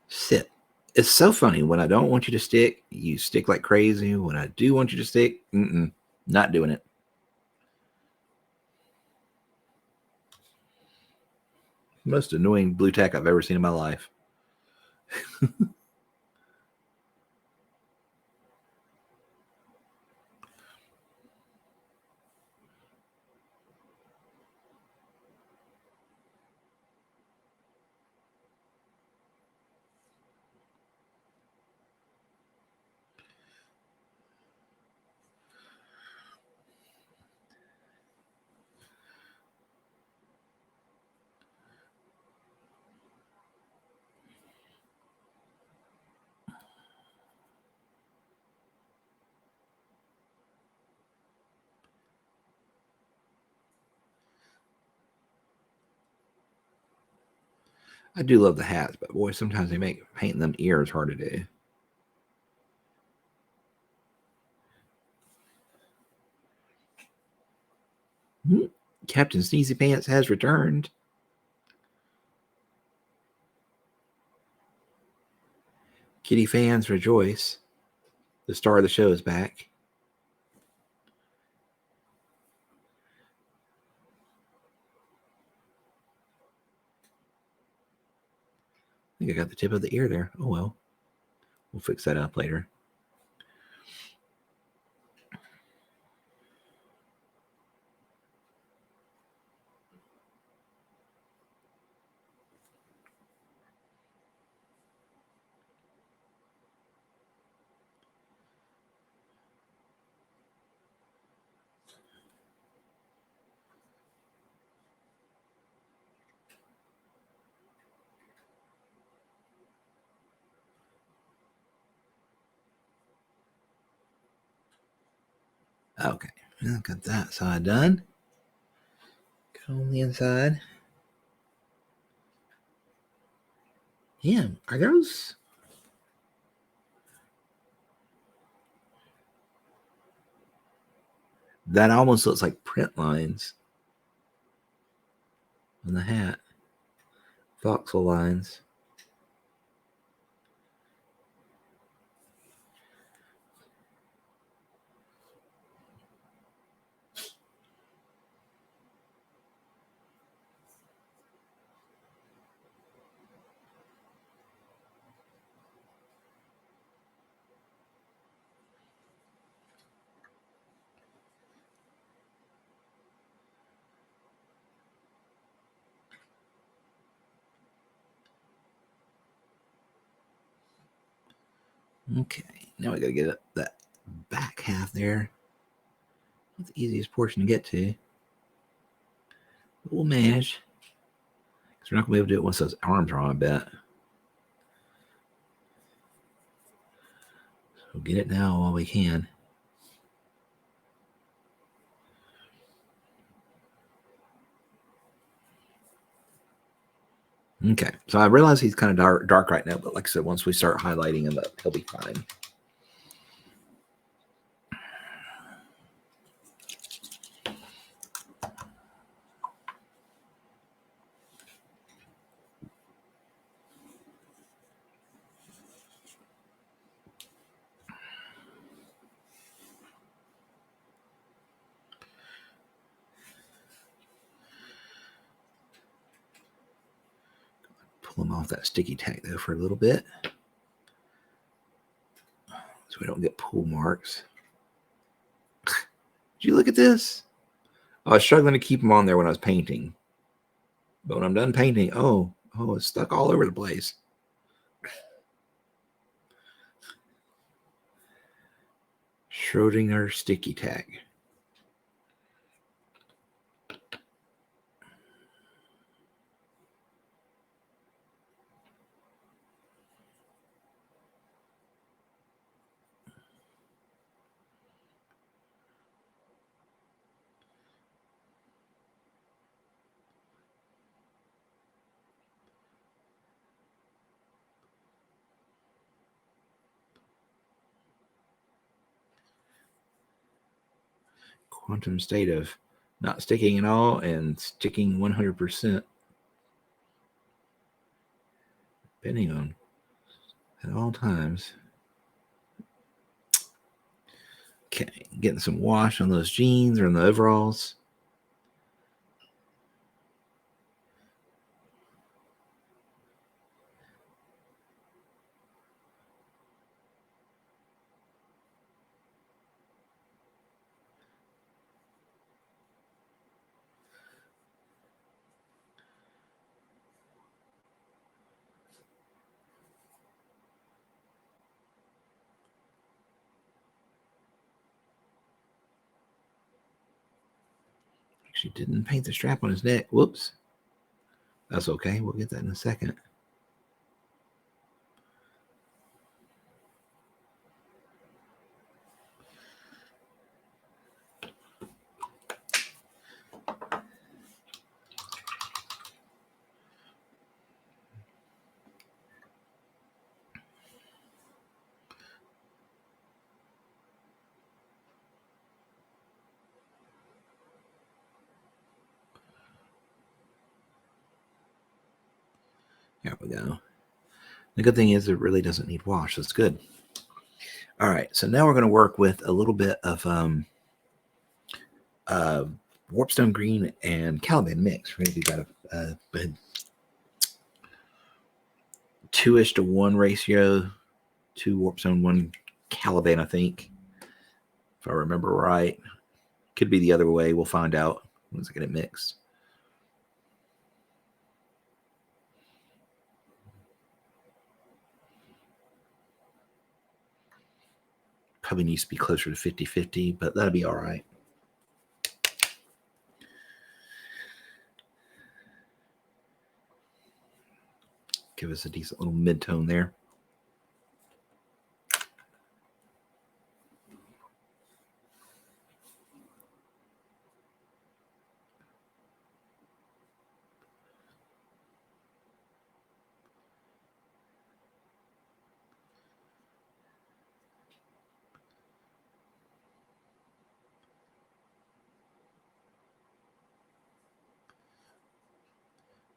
Sit. It's so funny. When I don't want you to stick, you stick like crazy. When I do want you to stick, not doing it. Most annoying blue tack I've ever seen in my life. I do love the hats, but boy, sometimes they make painting them ears hard to do. Captain Sneezy Pants has returned. Kitty fans rejoice. The star of the show is back. I think I got the tip of the ear there. Oh well. We'll fix that up later. Okay, got that side done. Go on the inside. Yeah, are those? That almost looks like print lines on the hat. Voxel lines. Okay, now we gotta get that back half there. Not the easiest portion to get to. But we'll manage. Because we're not gonna be able to do it once those arms are on, I bet. So get it now while we can. Okay, so I realize he's kind of dark right now, but like I said, once we start highlighting him up, he'll be fine. Pull him off that sticky tack though for a little bit, so we don't get pull marks. Did you look at this? I was struggling to keep them on there when I was painting. But when I'm done painting, oh, it's stuck all over the place. Schrodinger sticky tack. Quantum state of not sticking at all and sticking 100%. Depending on at all times. Okay, getting some wash on those jeans or on the overalls. Actually didn't paint the strap on his neck. Whoops. That's okay. We'll get that in a second. There we go. The good thing is it really doesn't need wash. That's good. All right, so now we're going to work with a little bit of Warpstone Green and Caliban mix. We're going to do about a 2-ish to 1 ratio. 2 Warpstone, 1 Caliban, I think. If I remember right. Could be the other way. We'll find out once I get it mixed. Probably needs to be closer to 50-50, but that'll be all right. Give us a decent little mid-tone there.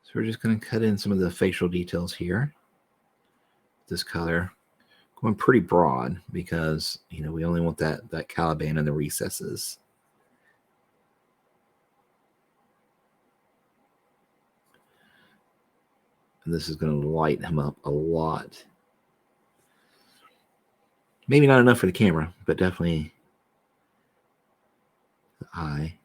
So we're just going to cut in some of the facial details here. This color going pretty broad because we only want that Caliban in the recesses. And this is going to lighten him up a lot. Maybe not enough for the camera, but definitely the eye.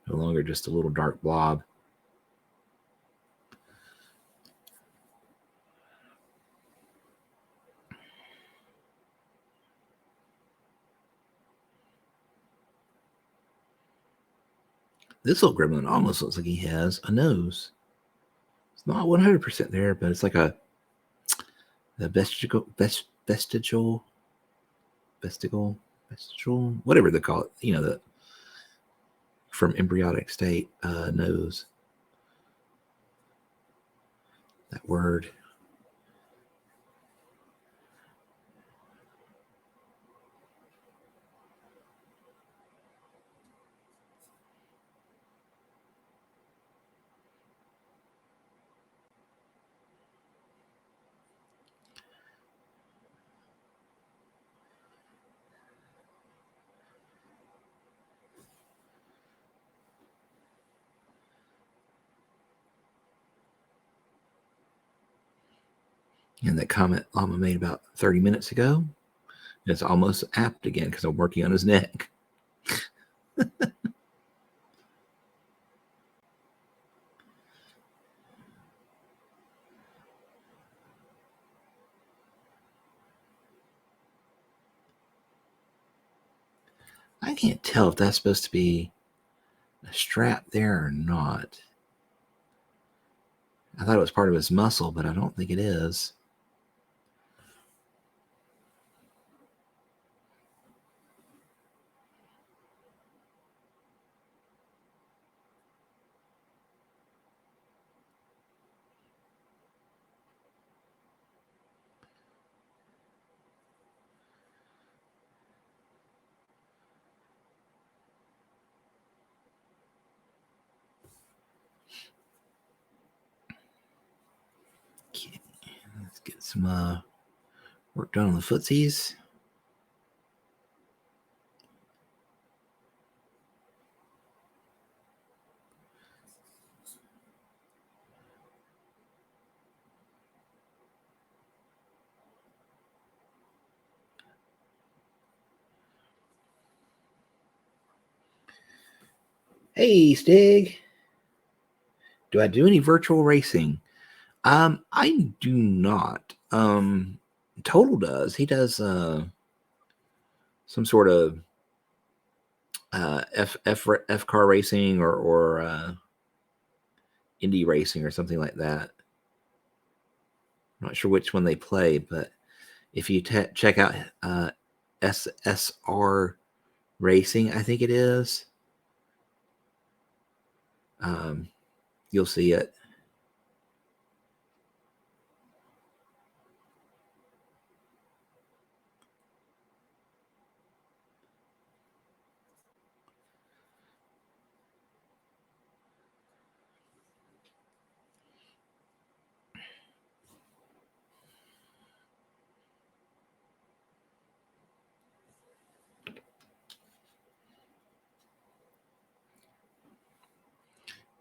No longer just a little dark blob. This little gremlin almost looks like he has a nose. It's not 100% there, but it's like a vestigial, whatever they call it. You know, the from embryonic state nose. That word. And that comment Llama made about 30 minutes ago, it's almost apt again because I'm working on his neck. I can't tell if that's supposed to be a strap there or not. I thought it was part of his muscle, but I don't think it is. Okay, let's get some work done on the footsies. Hey, Stig. Do I do any virtual racing? I do not. Total does. He does some sort of F car racing or indie racing or something like that. I'm not sure which one they play, but if you check out SSR Racing, I think it is, you'll see it.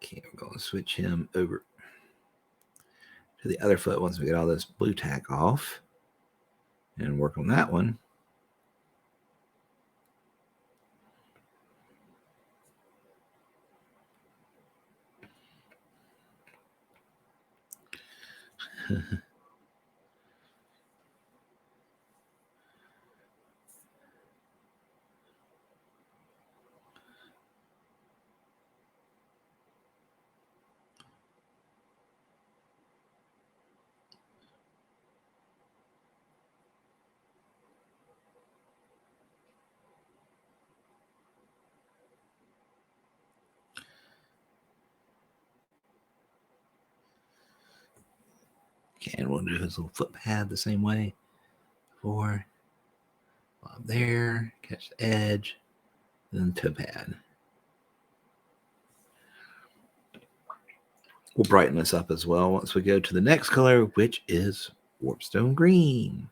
Okay, we're going to switch him over to the other foot once we get all this blue tack off and work on that one. Okay, and we'll do his little foot pad the same way. Four, bob there, catch the edge, then toe pad. We'll brighten this up as well once we go to the next color, which is Warpstone Green.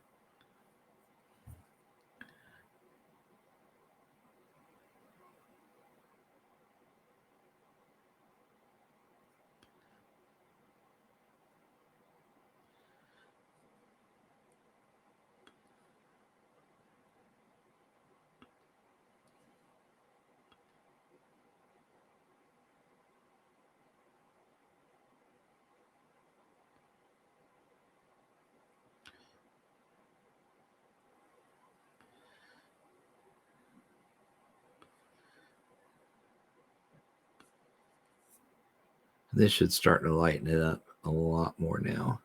This should start to lighten it up a lot more now.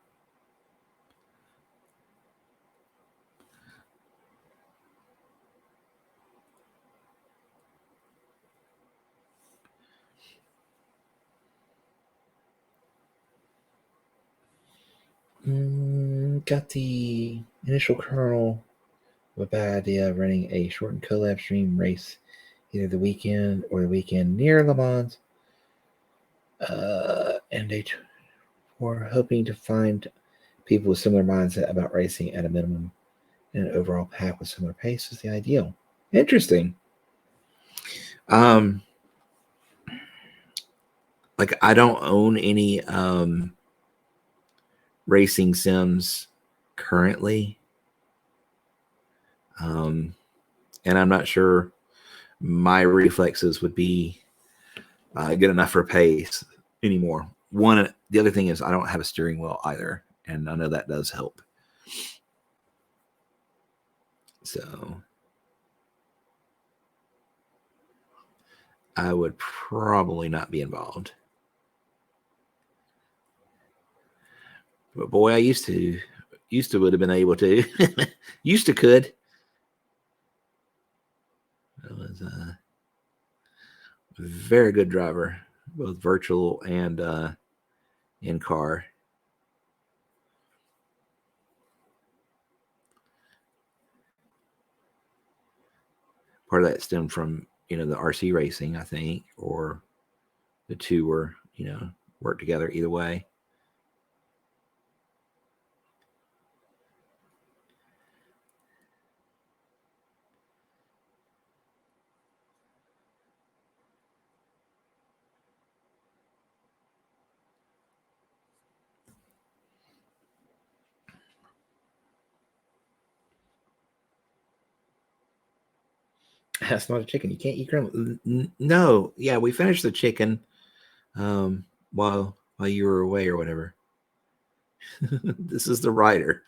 Got the initial kernel of a bad idea of running a shortened collab stream race either the weekend or the weekend near Le Mans. And we're hoping to find people with similar mindset about racing at a minimum, and an overall pack with similar pace is the ideal. Interesting. Like I don't own any racing sims currently. And I'm not sure my reflexes would be good enough for pace anymore. The other thing is I don't have a steering wheel either, and I know that does help. So I would probably not be involved. But boy, I used to would have been able to. Used to could. I was a very good driver, both virtual and in car. Part of that stemmed from the RC racing, I think, or the two were work together either way. That's not a chicken. You can't eat gremlin. No, yeah, we finished the chicken while you were away or whatever. This is the rider.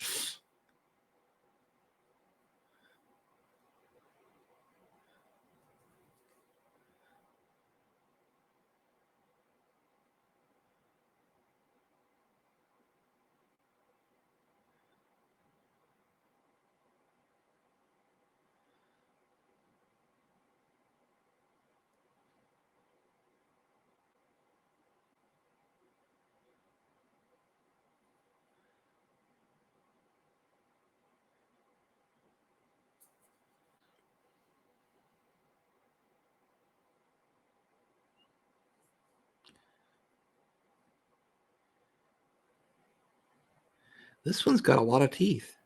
This one's got a lot of teeth,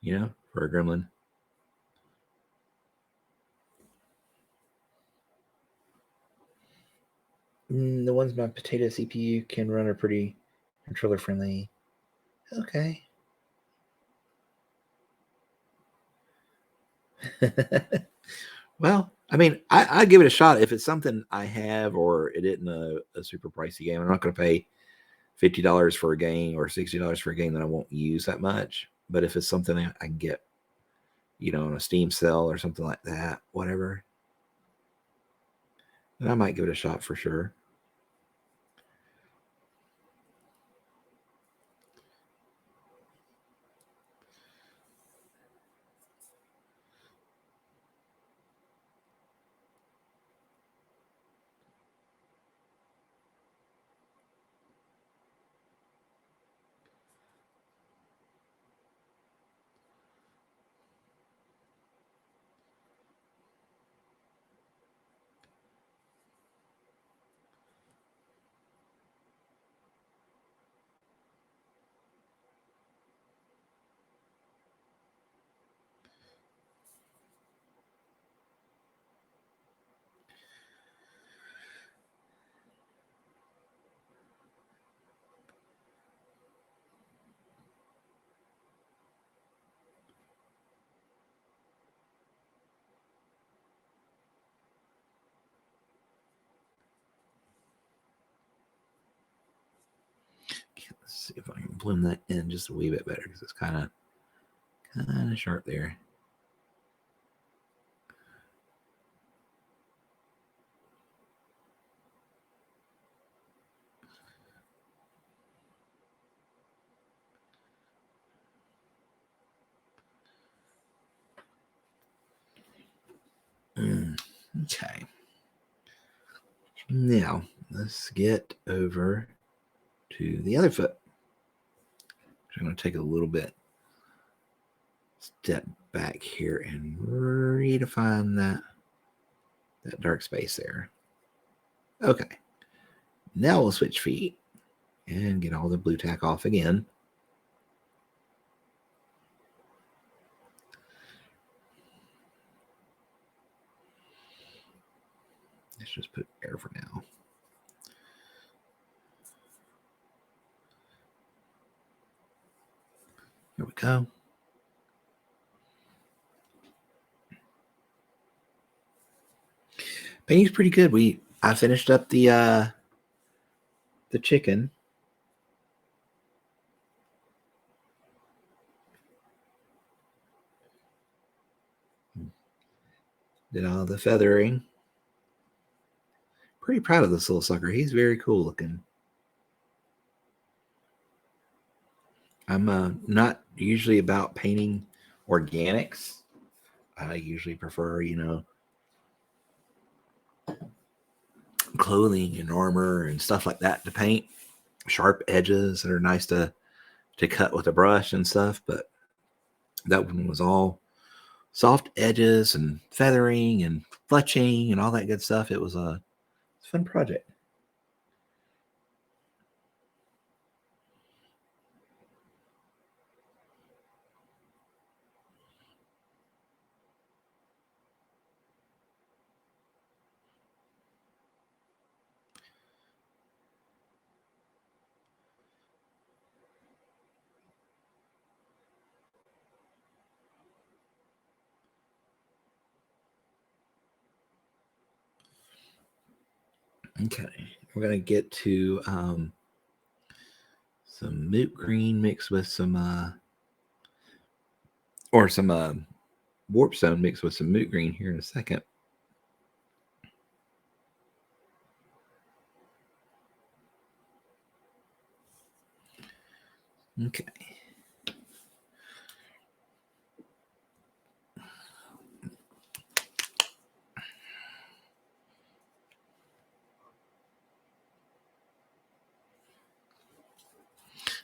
for a gremlin. The ones my potato CPU can run are pretty controller friendly. Okay. Well, I mean, I give it a shot if it's something I have or it isn't a super pricey game. I'm not going to pay $50 for a game or $60 for a game that I won't use that much. But if it's something I can get, on a Steam sale or something like that, whatever, then I might give it a shot for sure. Let's see if I can bloom that in just a wee bit better because it's kind of sharp there. Now, let's get over to the other foot. I'm going to take a little bit step back here and redefine that dark space there. Okay. Now we'll switch feet and get all the blue tack off again. Let's just put air for now. Here we go. Painting's pretty good. I finished up the chicken. Did all the feathering. Pretty proud of this little sucker. He's very cool looking. I'm not usually about painting organics. I usually prefer, clothing and armor and stuff like that to paint. Sharp edges that are nice to cut with a brush and stuff. But that one was all soft edges and feathering and fletching and all that good stuff. It was a fun project. Okay, we're going to get to some moot green mixed with some warp stone mixed with some moot green here in a second. Okay.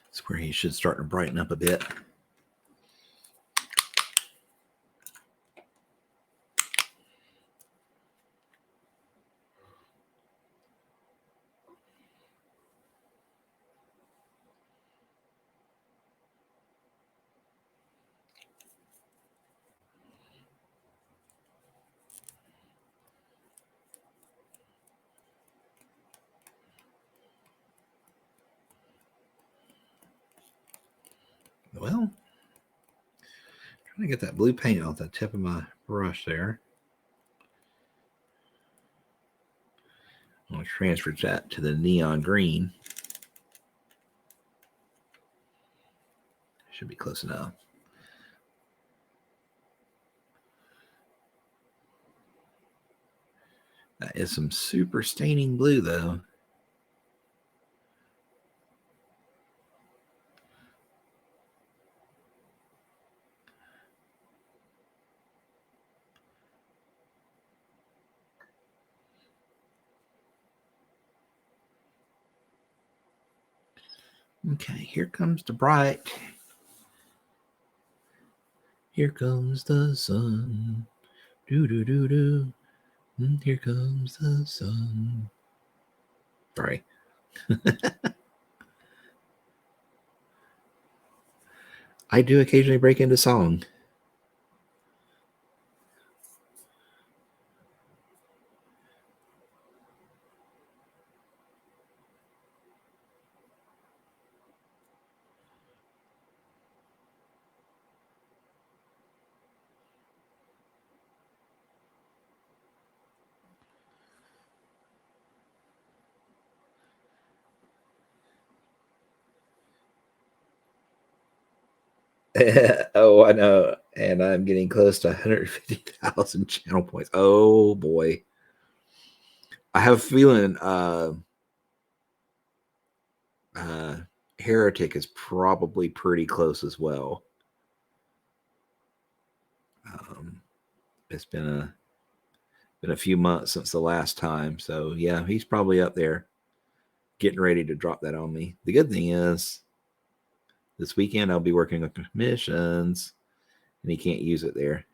That's where he should start to brighten up a bit. Well, trying to get that blue paint off the tip of my brush there. I'm going to transfer that to the neon green. Should be close enough. That is some super staining blue, though. Okay, here comes the bright. Here comes the sun. Do do do do. Here comes the sun. Sorry. I do occasionally break into song. Oh, I know. And I'm getting close to 150,000 channel points. Oh, boy. I have a feeling Heretic is probably pretty close as well. It's been Been a few months since the last time. So yeah, he's probably up there getting ready to drop that on me. The good thing is this weekend I'll be working on commissions and he can't use it there.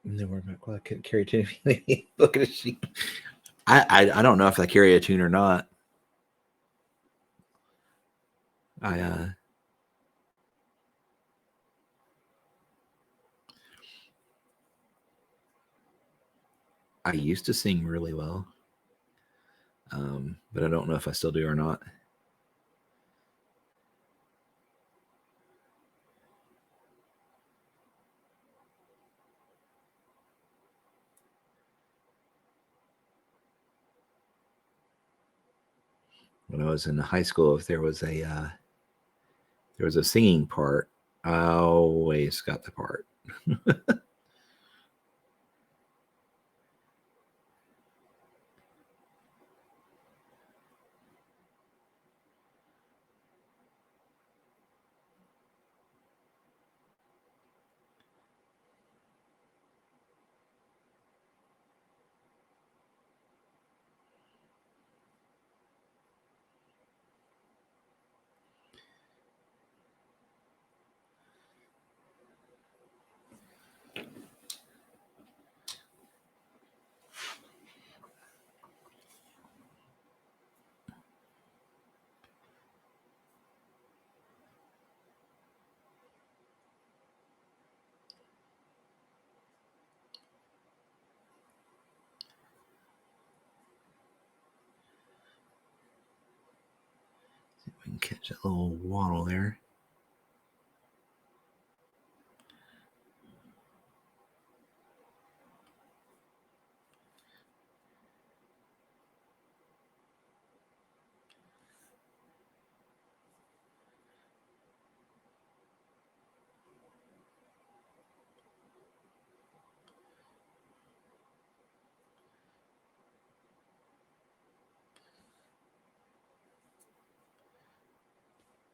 And then we're back. Well, I couldn't carry a tune. Look at a sheep. I don't know if I carry a tune or not. I used to sing really well, but I don't know if I still do or not. When I was in high school, if there was a singing part, I always got the part. We can catch that little waddle there.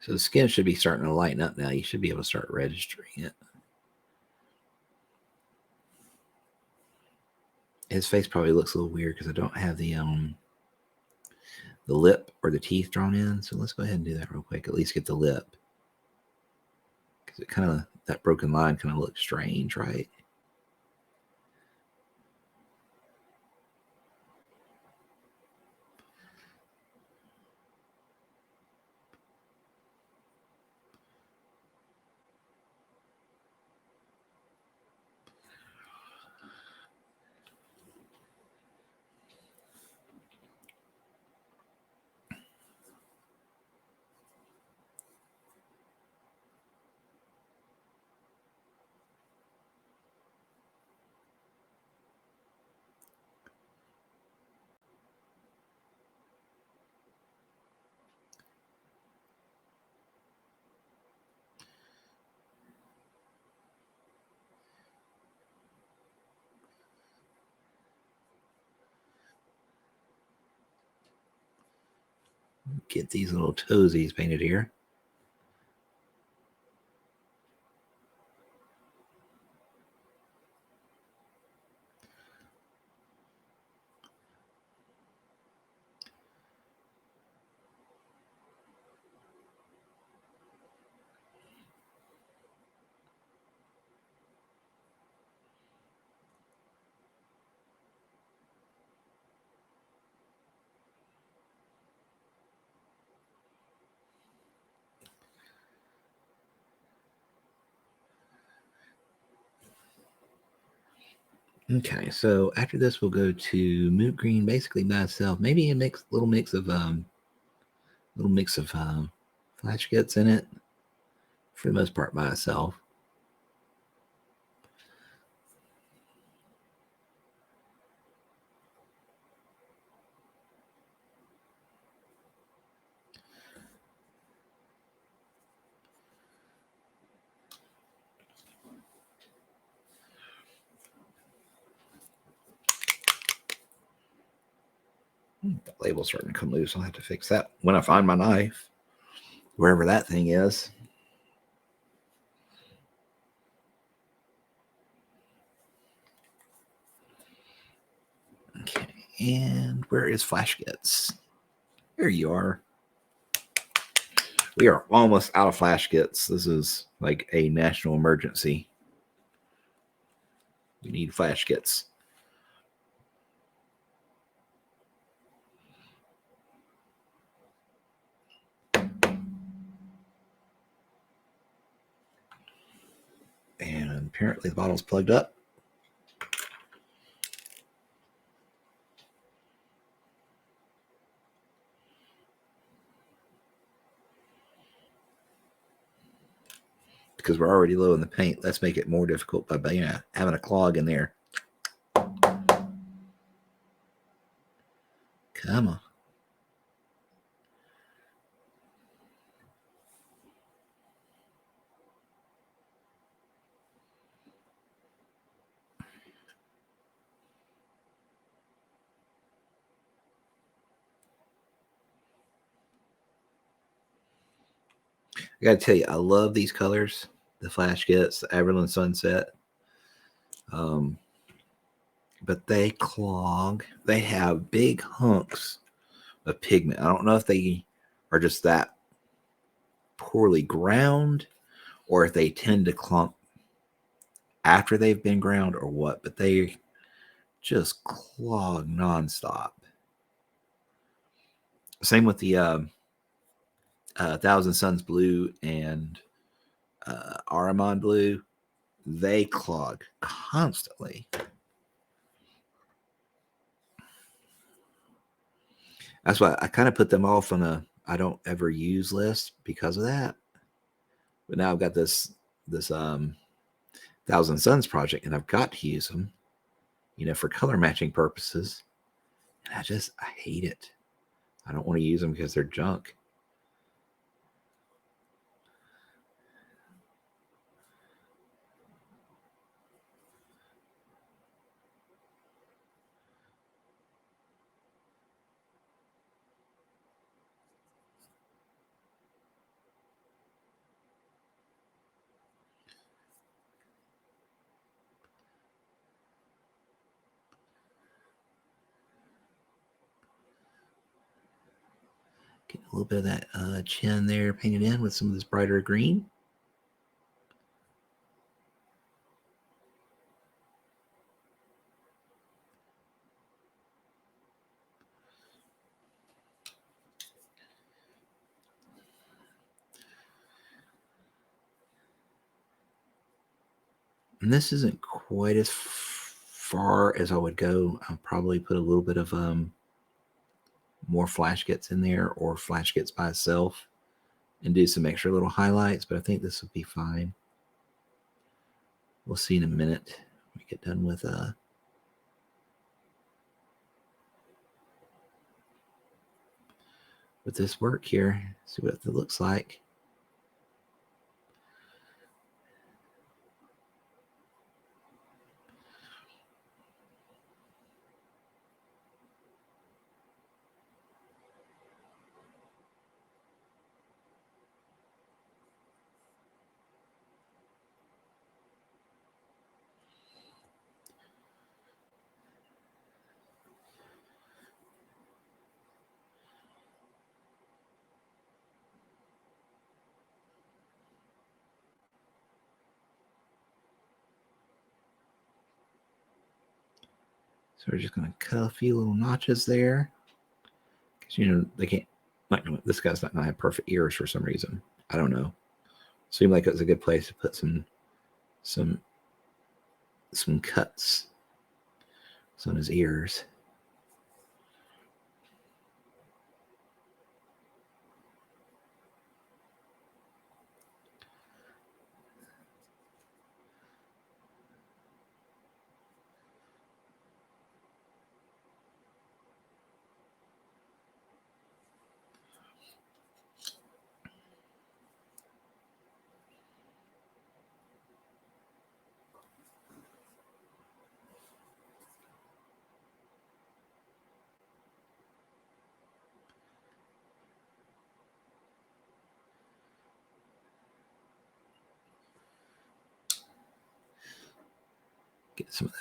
So the skin should be starting to lighten up now. You should be able to start registering it. His face probably looks a little weird because I don't have the lip or the teeth drawn in. So let's go ahead and do that real quick. At least get the lip. Because it kind of, that broken line kind of looks strange, right? Get these little toesies painted here. Okay, so after this, we'll go to Moot Green, basically by itself. Maybe a little mix of flash kits in it. For the most part, by itself. The label's starting to come loose. I'll have to fix that when I find my knife, wherever that thing is. Okay, and where is Flash Gets? There you are. We are almost out of Flash Gets. This is like a national emergency. We need Flash Gets. And apparently the bottle's plugged up. Because we're already low in the paint, let's make it more difficult by having a clog in there. Come on. I gotta tell you, I love these colors. The Flash Gets, the Everland Sunset. But they clog. They have big hunks of pigment. I don't know if they are just that poorly ground or if they tend to clump after they've been ground or what, but they just clog nonstop. Same with the Thousand Suns Blue and Aramon Blue. They clog constantly. That's why I kind of put them off on a I don't ever use list because of that. But now I've got this Thousand Suns project, and I've got to use them, for color matching purposes. And I hate it. I don't want to use them because they're junk. Get a little bit of that chin there painted in with some of this brighter green. And this isn't quite as far as I would go. I'll probably put a little bit of more Flash Gets in there or Flash Gets by itself and do some extra little highlights, but I think this will be fine. We'll see in a minute when we get done with this work here. See what it looks like. So we're just going to cut a few little notches there. Because, they can't, this guy's not going to have perfect ears for some reason. I don't know. Seemed like it was a good place to put some cuts on his ears. Get some of that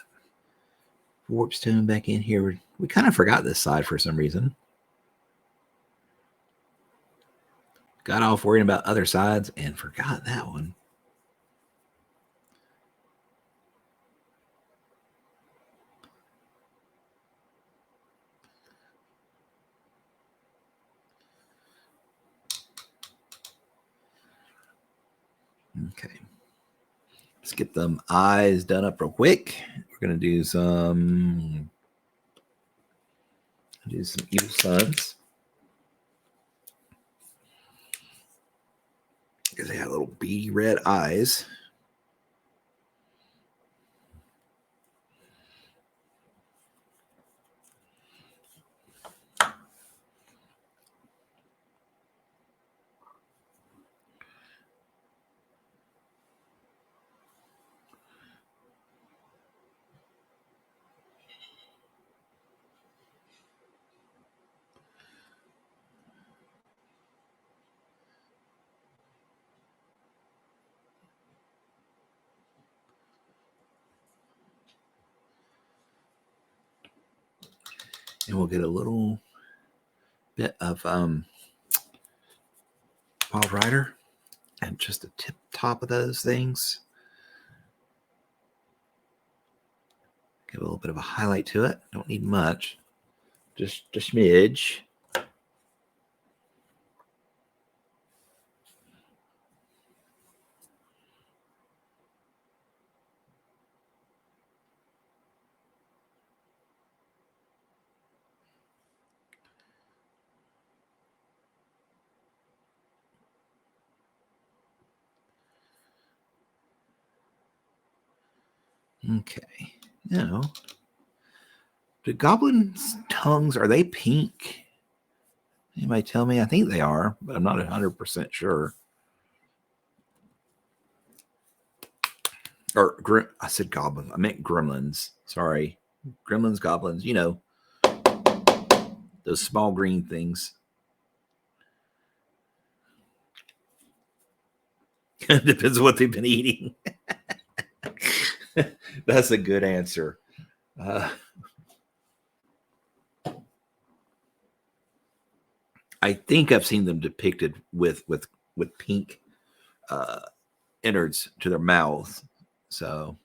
warp stone back in here. We kind of forgot this side for some reason. Got off worrying about other sides and forgot that one. Okay. Let's get them eyes done up real quick. We're going to do some evil suns. Because they have little beady red eyes. And we'll get a little bit of Wild Rider and just the tip top of those things. Give a little bit of a highlight to it. Don't need much. Just a smidge. Okay. Now, the goblins' tongues, are they pink? Anybody tell me? I think they are, but I'm not 100% sure. Or I said goblins. I meant gremlins. Sorry. Gremlins, goblins, you know, those small green things. Depends on what they've been eating. That's a good answer. I think I've seen them depicted with pink innards to their mouth. So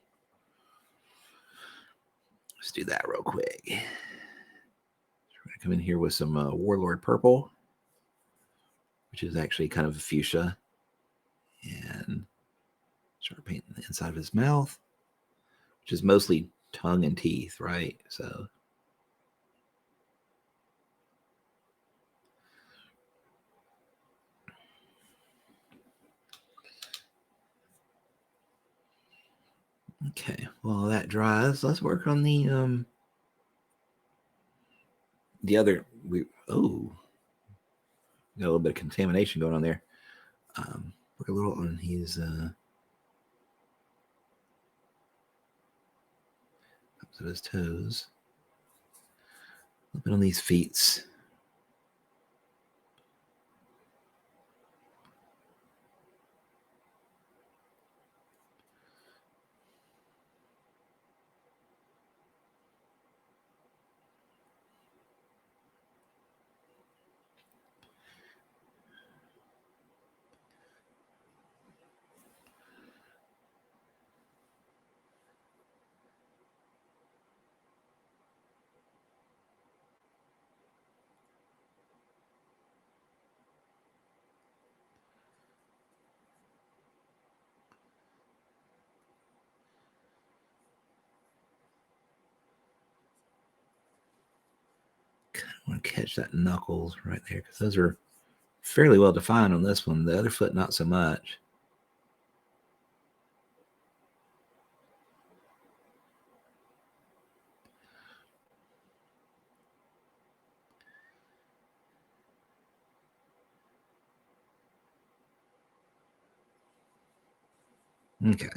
let's do that real quick. We're going to come in here with some Warlord Purple, which is actually kind of a fuchsia. And start painting the inside of his mouth, which is mostly tongue and teeth, right? So okay, while that dries, let's work on the other. Got a little bit of contamination going on there. Work a little on his of his toes. A little bit on these feet. I want to catch that knuckles right there because those are fairly well defined on this one. The other foot, not so much. Okay.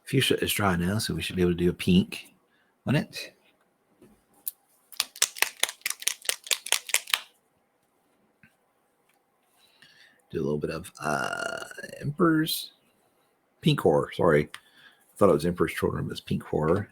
Fuchsia is dry now, so we should be able to do a pink on it. Do a little bit of Emperor's pink core. Sorry. thought it was Emperor's Children, but it's Pink Horror.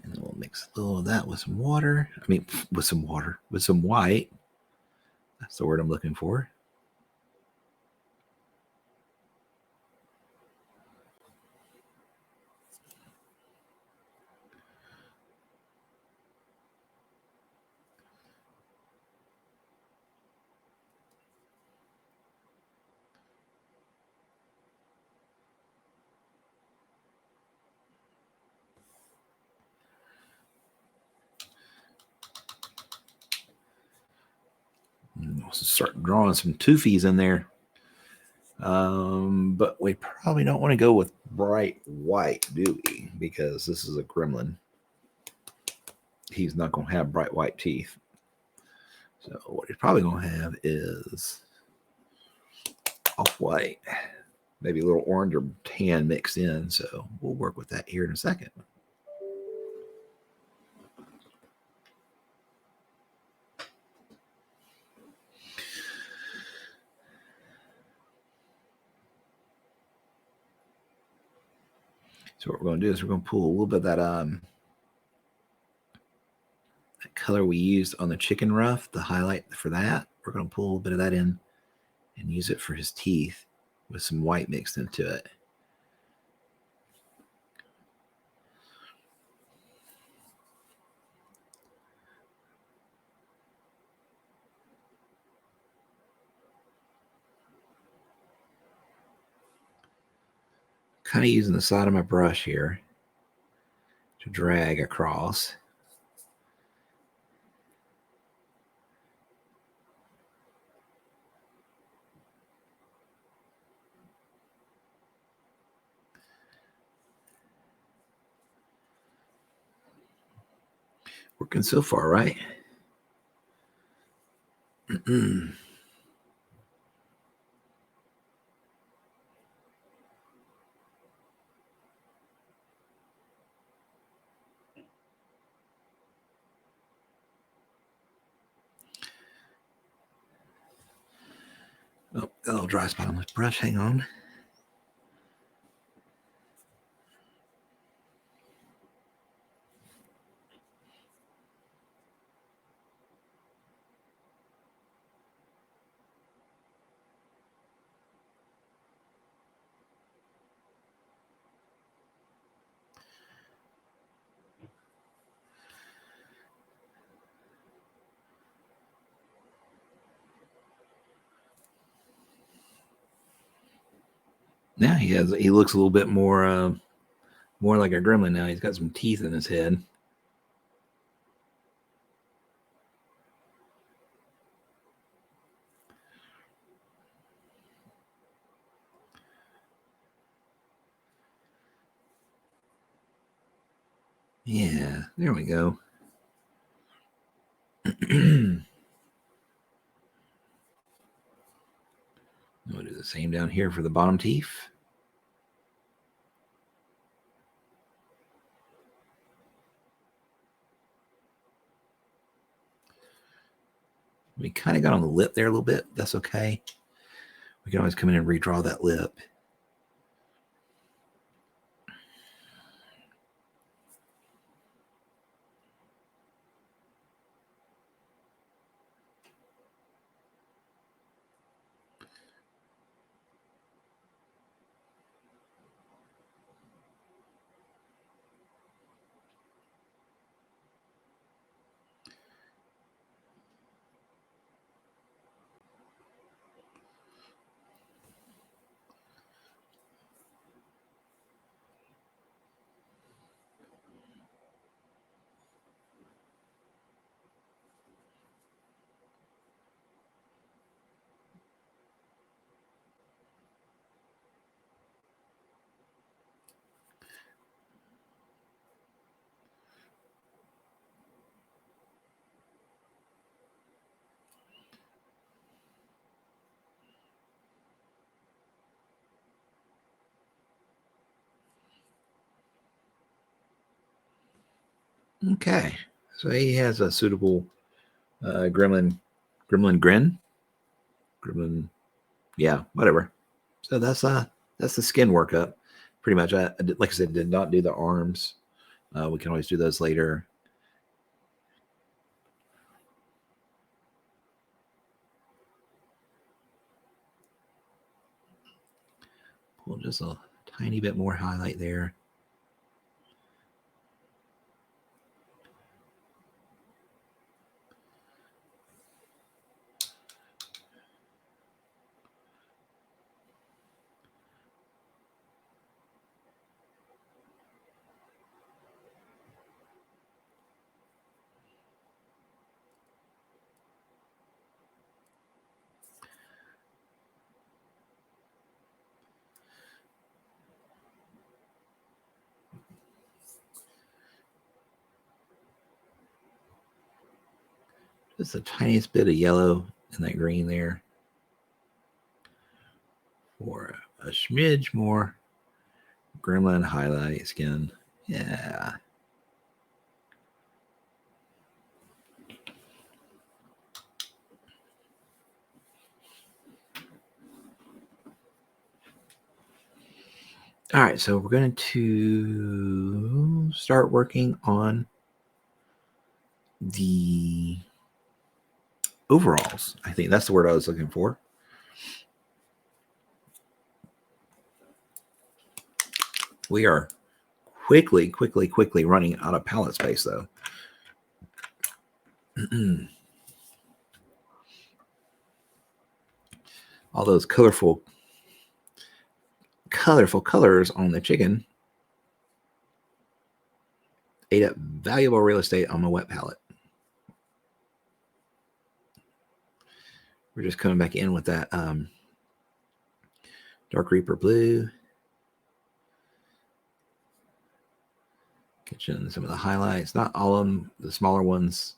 And then we'll mix a little of that with some water. I mean, with some water, with some white. That's the word I'm looking for. We'll start drawing some toofies in there. But we probably don't want to go with bright white, do we? Because this is a gremlin. He's not going to have bright white teeth. So what he's probably going to have is off-white. Maybe a little orange or tan mixed in. So we'll work with that here in a second. So what we're going to do is we're going to pull a little bit of that color we used on the chicken ruff, the highlight for that. We're going to pull a little bit of that in and use it for his teeth with some white mixed into it. Kind of using the side of my brush here to drag across. Working so far, right? Oh, got a little dry spot on this brush. Hang on. Now he looks a little bit more like a gremlin now. He's got some teeth in his head. Yeah, there we go. We'll do the same down here for the bottom teeth. We kind of got on the lip there a little bit. That's okay. We can always come in and redraw that lip. Okay, so he has a suitable gremlin grin, gremlin, yeah, whatever. So that's the skin workup, pretty much. Like I said, did not do the arms. We can always do those later. Pull just a tiny bit more highlight there. Just the tiniest bit of yellow in that green there for a smidge more gremlin highlight skin. Yeah. All right, so we're going to start working on the overalls. I think that's the word I was looking for. We are quickly running out of palette space, though. All those colorful colors on the chicken ate up valuable real estate on my wet palette. We're just coming back in with that Dark Reaper blue. Catching some of the highlights. Not all of them. The smaller ones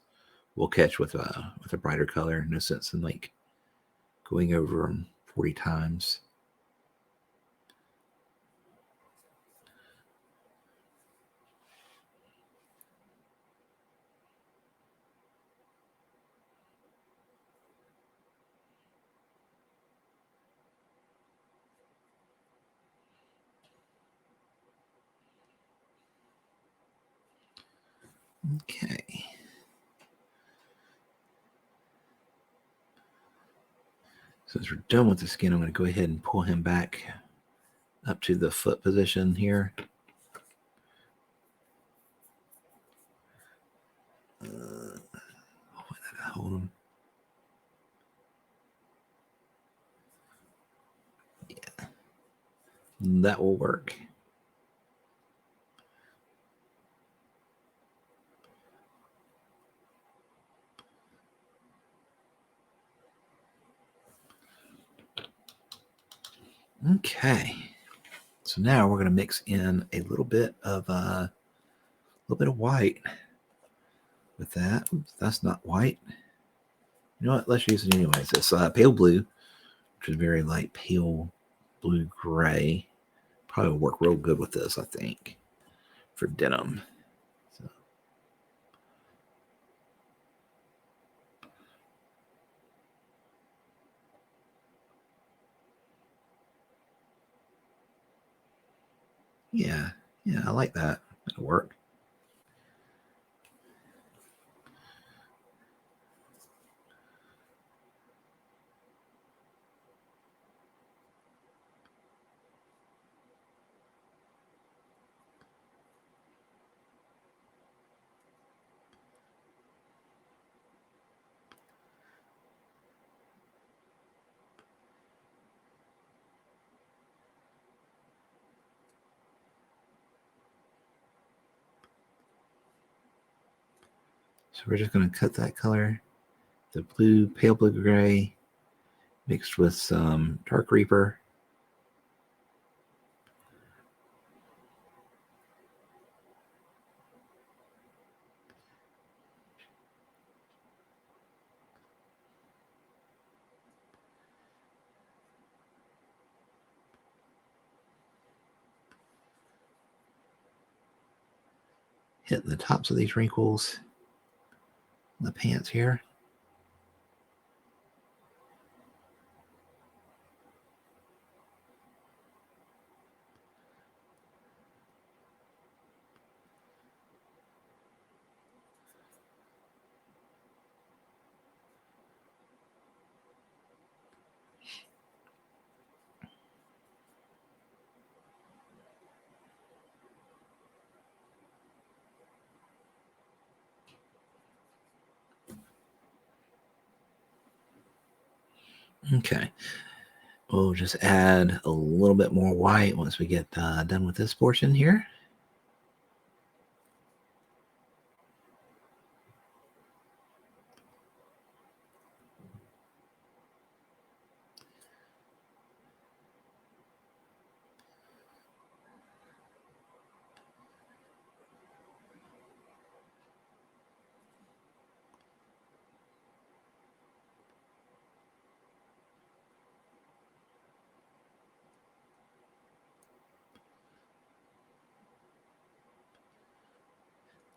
we'll catch with a brighter color. No sense in like going over them 40 times. Okay. Since we're done with the skin, I'm going to go ahead and pull him back up to the foot position here. Hold him. Yeah. That will work. Okay. So now we're going to mix in a little bit of white with that. Oops, that's not white. You know what? Let's use it anyways. It's pale blue, which is very light pale blue gray. Probably will work real good with this, I think, for denim. So. Yeah, I like that. It'll work. So we're just going to cut that color, the blue, pale blue gray, mixed with some Dark Reaper. hitting the tops of these wrinkles in the pants here. Okay, we'll just add a little bit more white once we get done with this portion here.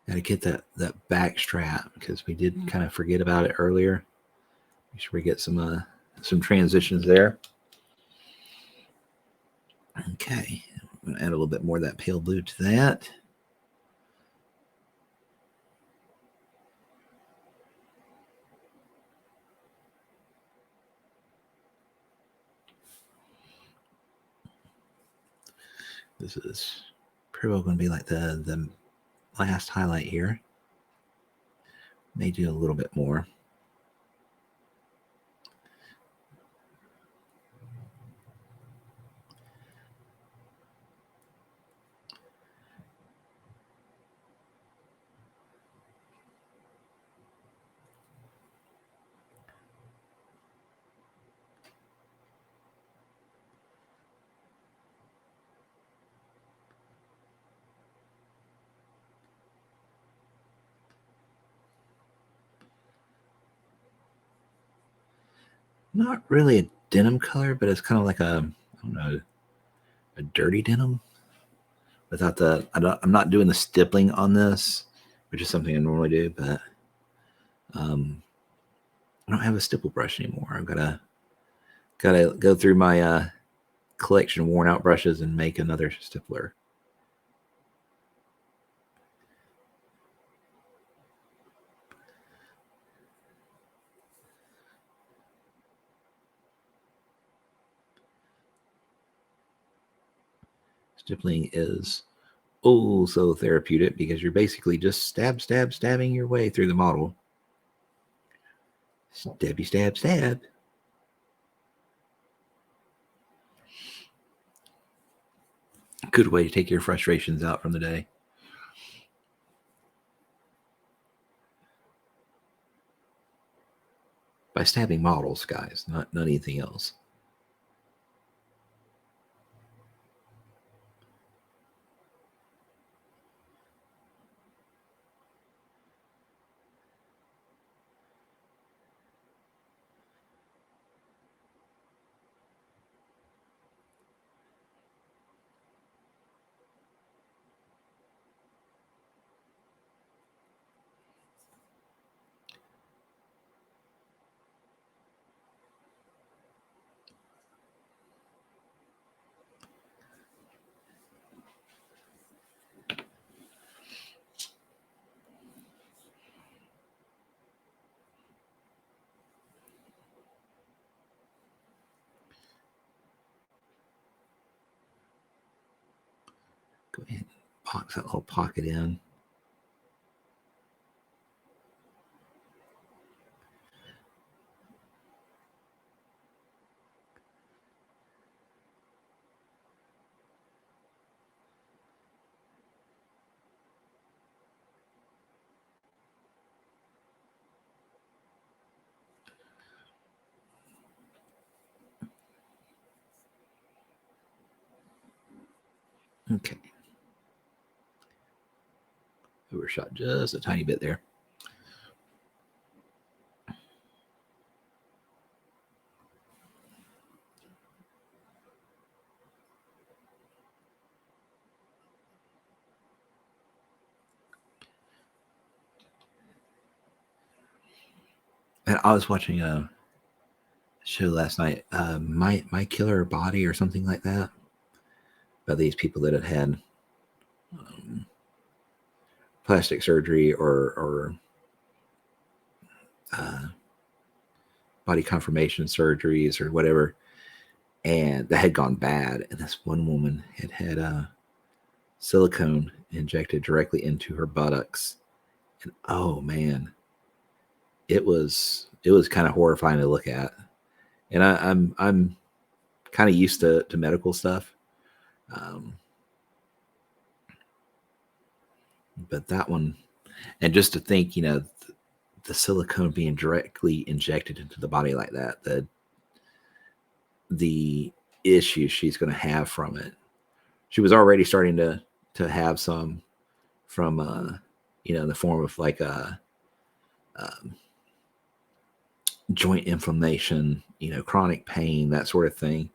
Got to get that back strap because we did kind of forget about it earlier. Make sure we get some transitions there. Okay, I'm going to add a little bit more of that pale blue to that. This is pretty well going to be like the last highlight here. May do a little bit more. Not really a denim color, but it's kind of like I don't know, a dirty denim. Without I'm not doing the stippling on this, which is something I normally do, but I don't have a stipple brush anymore. I've gotta go through my collection of worn out brushes and make another stippler. Stippling is so therapeutic because you're basically just stabbing your way through the model. Stabby, stab, stab. Good way to take your frustrations out from the day. By stabbing models, guys, not anything else. Go ahead and box that little pocket in. Okay. Overshot just a tiny bit there. And I was watching a show last night, My Killer Body or something like that, about these people that had plastic surgery or uh, body conformation surgeries or whatever, and that had gone bad. And this one woman had silicone injected directly into her buttocks, and oh man, it was kind of horrifying to look at. And I'm kind of used to medical stuff, um, but that one, and just to think, the silicone being directly injected into the body like that, the issues she's going to have from it. She was already starting to have some from in the form of like a um, joint inflammation, chronic pain, that sort of thing.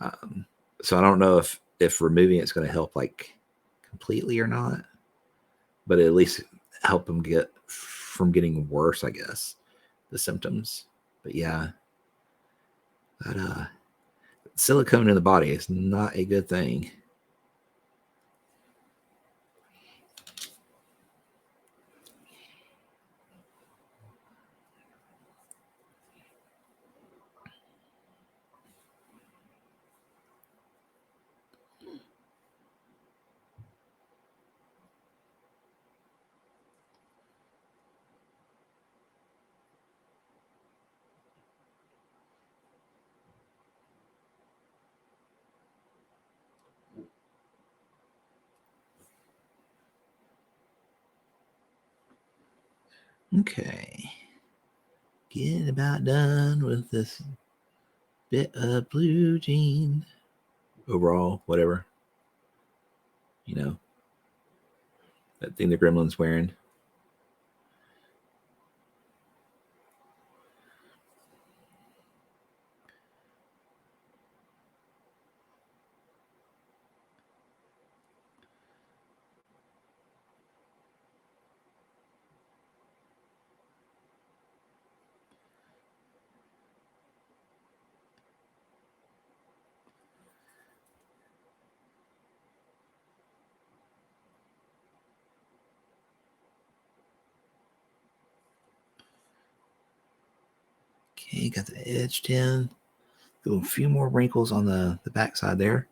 Um, so I don't know if removing it's going to help like completely or not, but at least help them get from getting worse, I guess, the symptoms. But yeah, that silicone in the body is not a good thing. Okay, getting about done with this bit of blue jean overall, whatever, that thing the gremlin's wearing. Okay, got the edged in. Go a few more wrinkles on the back side there.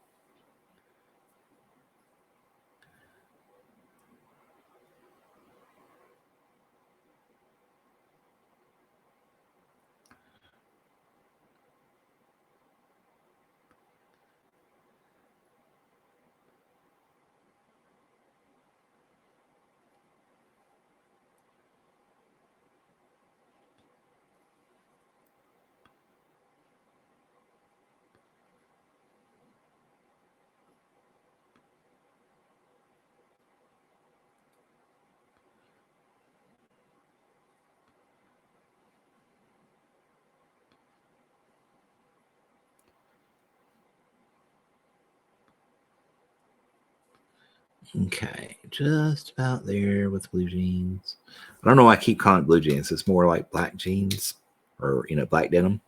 Okay, just about there with blue jeans. I don't know why I keep calling it blue jeans. It's more like black jeans or, black denim.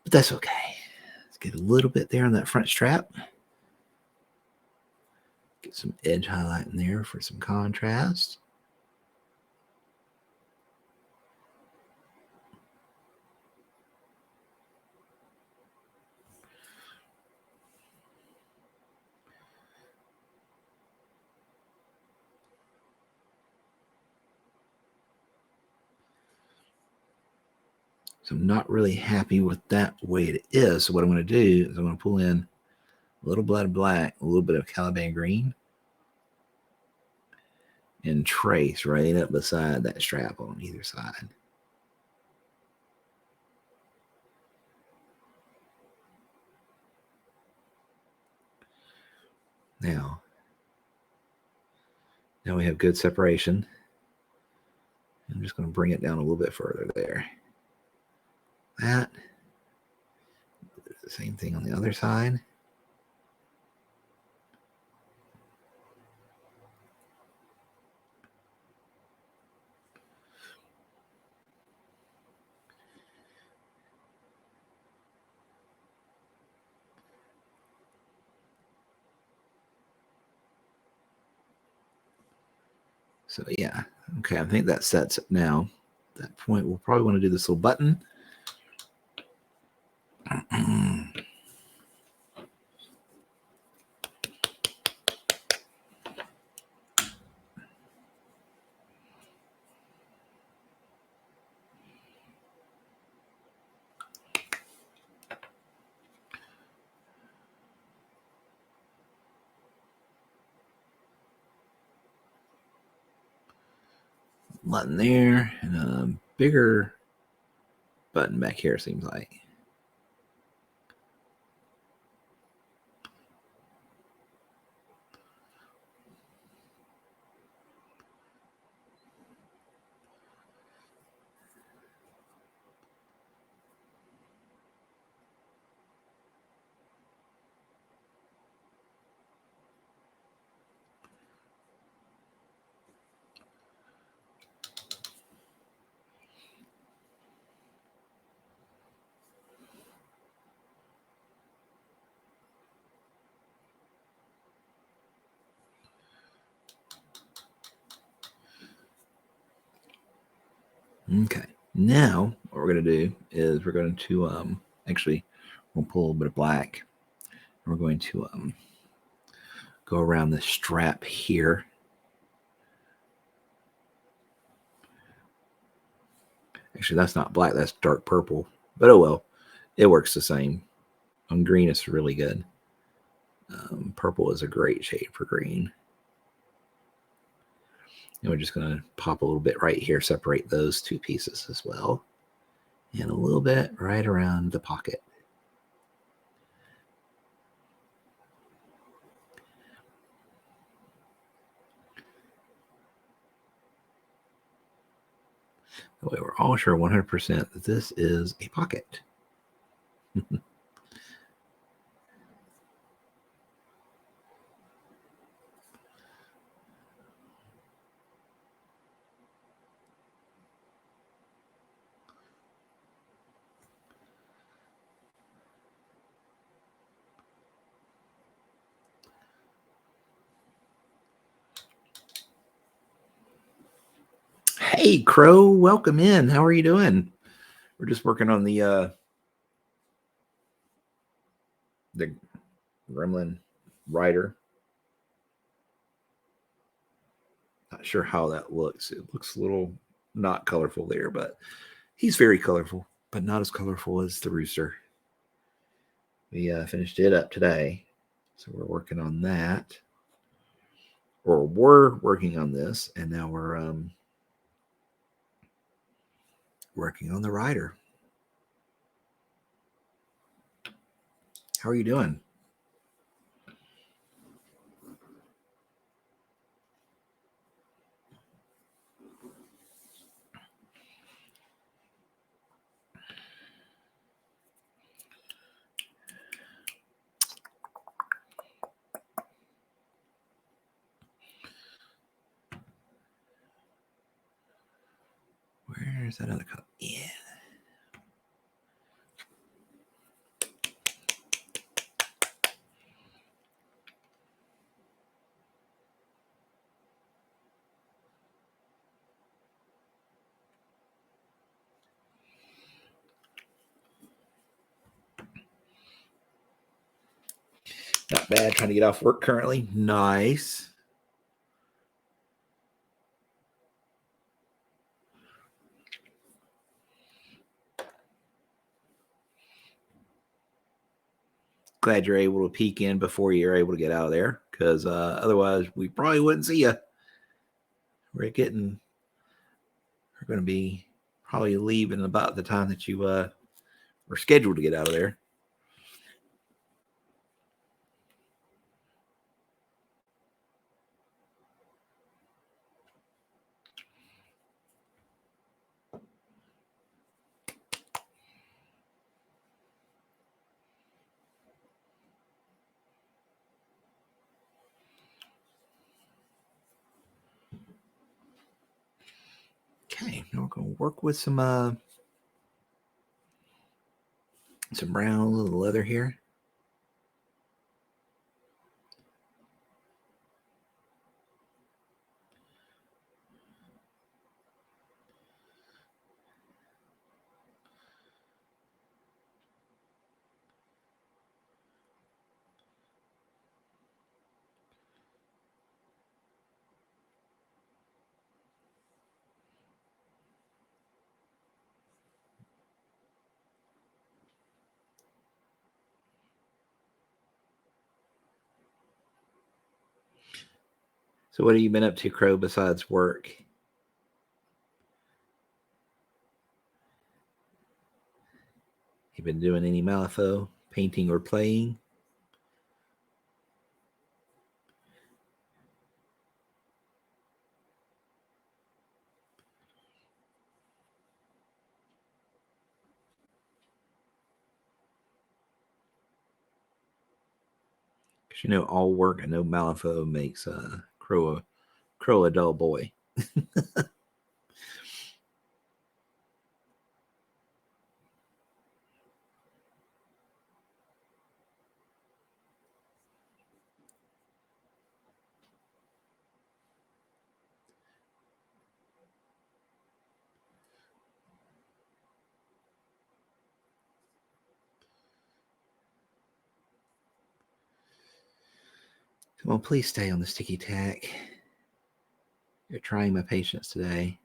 But that's okay. Let's get a little bit there on that front strap. Get some edge highlight in there for some contrast. So I'm not really happy with that way it is. So what I'm going to do is I'm going to pull in a little blood black, a little bit of Caliban Green, and trace right up beside that strap on either side. Now we have good separation. I'm just going to bring it down a little bit further there. That. The same thing on the other side. So yeah, okay, I think that sets it now. At that point, we'll probably want to do this little button. Button there, and a bigger button back here, seems like. Okay, now what we're going to do is we're going to actually we'll pull a little bit of black. And we're going to go around the strap here. Actually, that's not black, that's dark purple. But oh well, it works the same. On green, it's really good. Purple is a great shade for green. And we're just going to pop a little bit right here, separate those two pieces as well. And a little bit right around the pocket. That way we're all sure 100% that this is a pocket. Hey, Crow, welcome in. How are you doing? We're just working on the Gremlin Rider. Not sure how that looks. It looks a little not colorful there, but he's very colorful, but not as colorful as the Rooster. We finished it up today, so we're working on that. Or we're working on this, and now we're working on the rider. How are you doing? Where's that other cup? Yeah. Not bad. Trying to get off work currently. Nice. Glad you're able to peek in before you're able to get out of there, because otherwise we probably wouldn't see you. We're going to be probably leaving about the time that you were scheduled to get out of there. Okay, now we're going to work with some brown little leather here. So what have you been up to, Crow, besides work? You been doing any Malifaux painting or playing? Because you know, all work and no Malifaux makes Crow a dull boy. Come on, please stay on the sticky tack. You're trying my patience today.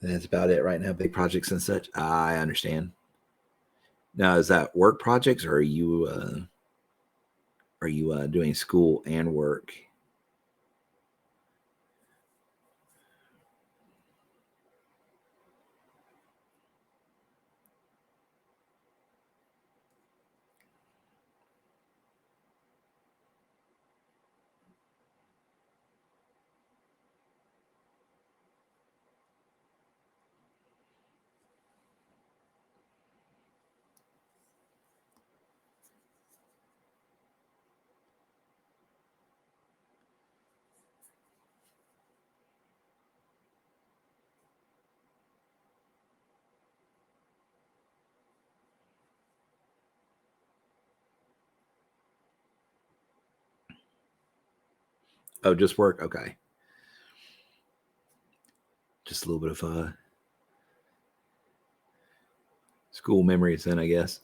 That's about it right now. Big projects and such. I understand. Now, is that work projects, or are you doing school and work? Oh, just work. Okay, just a little bit of school memories then, I guess,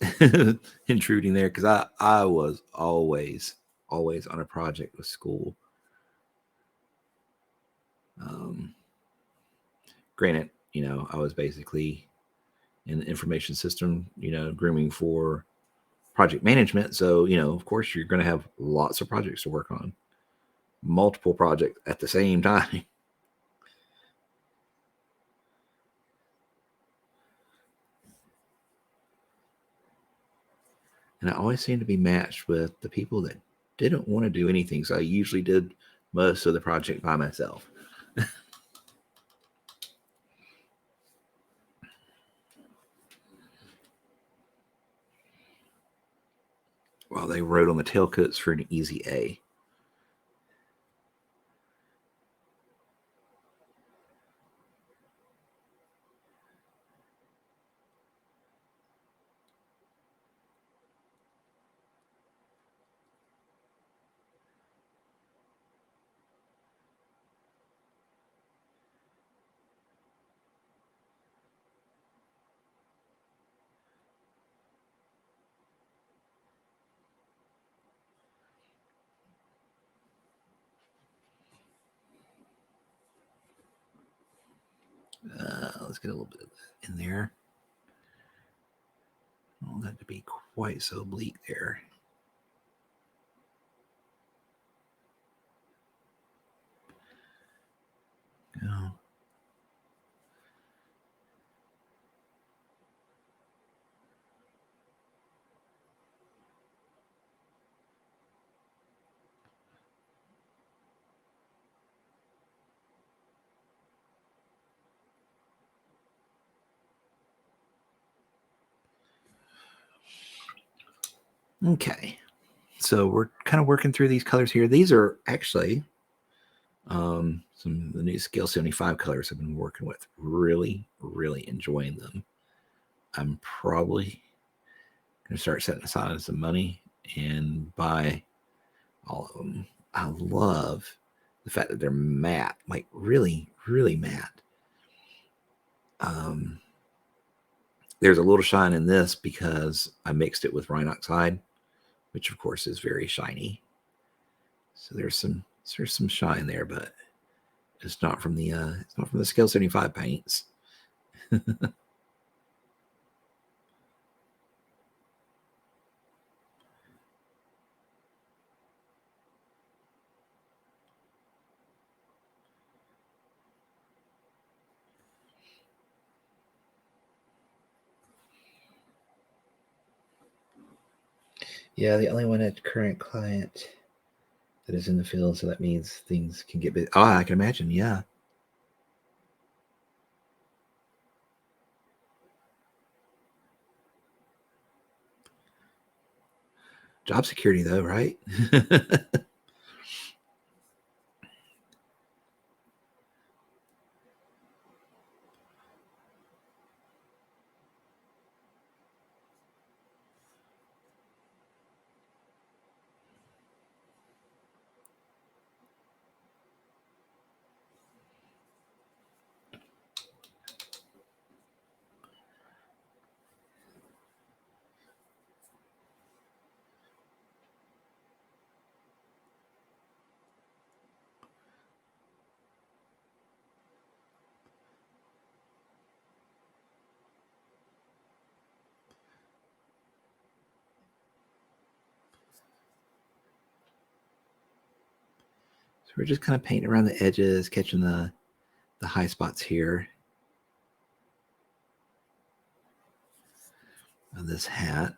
intruding there, because I was always on a project with school. Um, Granted, you know, I was basically in the information system, you know, grooming for project management. So, you know, of course, you're going to have lots of projects to work on, multiple projects at the same time. And I always seemed to be matched with the people that didn't want to do anything. So I usually did most of the project by myself. While they wrote on the tailcoats for an easy A. Let's get a little bit of that in there. I don't want that to be quite so bleak there. Oh. Okay. So we're kind of working through these colors here. These are actually some of the new Scale 75 colors I've been working with. Really, really enjoying them. I'm probably going to start setting aside some money and buy all of them. I love the fact that they're matte, like really, really matte. There's a little shine in this because I mixed it with Rhinox hide, which of course is very shiny. So there's some shine there, but it's not from the Scale 75 paints. Yeah, the only one at current client that is in the field, so that means things can get bit. Oh, I can imagine, yeah. Job security, though, right? So we're just kind of painting around the edges, catching the high spots here on this hat.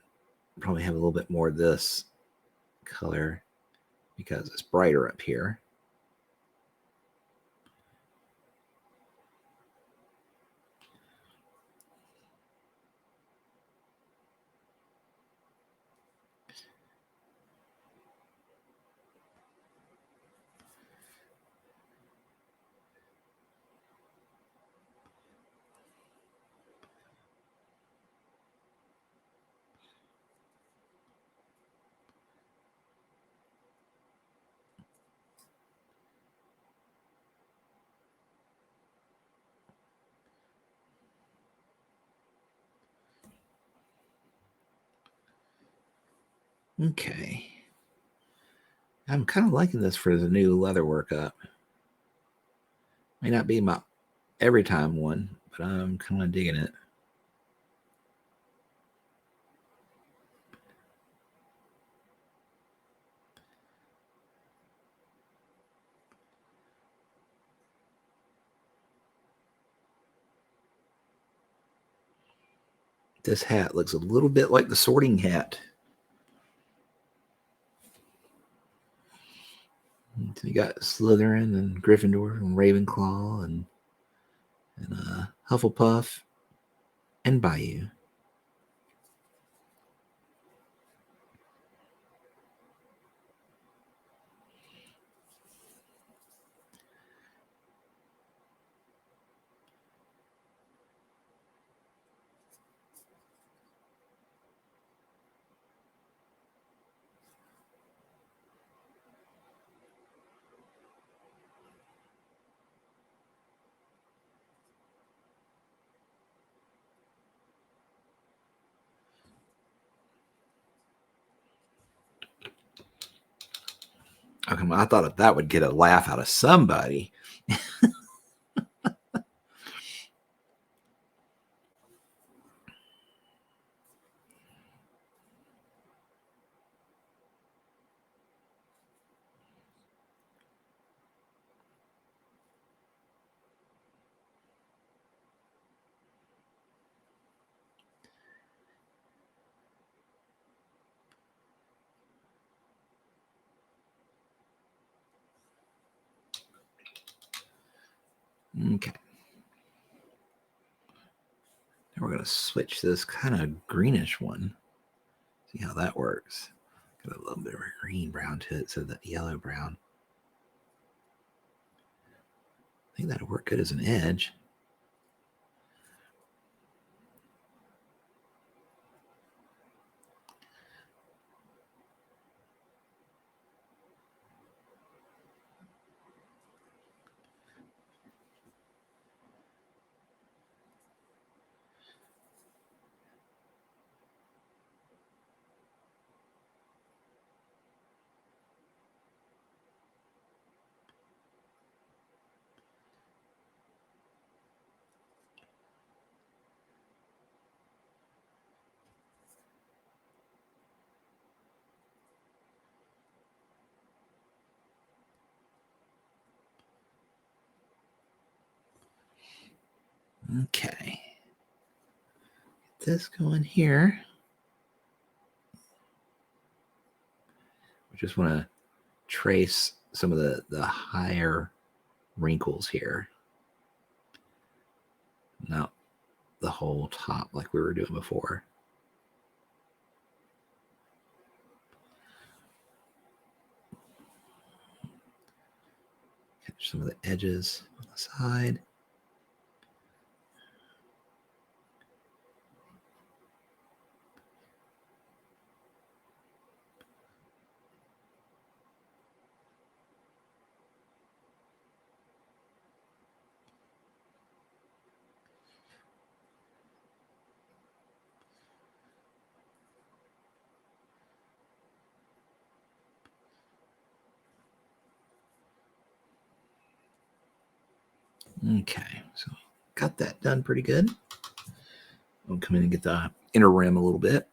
Probably have a little bit more of this color because it's brighter up here. Okay. I'm kind of liking this for the new leather workup. May not be my every time one, but I'm kind of digging it. This hat looks a little bit like the sorting hat. So you got Slytherin and Gryffindor and Ravenclaw and Hufflepuff and Bayou. Okay, well, I thought that would get a laugh out of somebody. Okay. Now we're going to switch this kind of greenish one. See how that works. Got a little bit of a green brown to it, so that yellow brown. I think that'll work good as an edge. Okay. Get this going here. We just want to trace some of the higher wrinkles here. Not the whole top like we were doing before. Catch some of the edges on the side. Okay, so got that done pretty good. I'll come in and get the inner rim a little bit.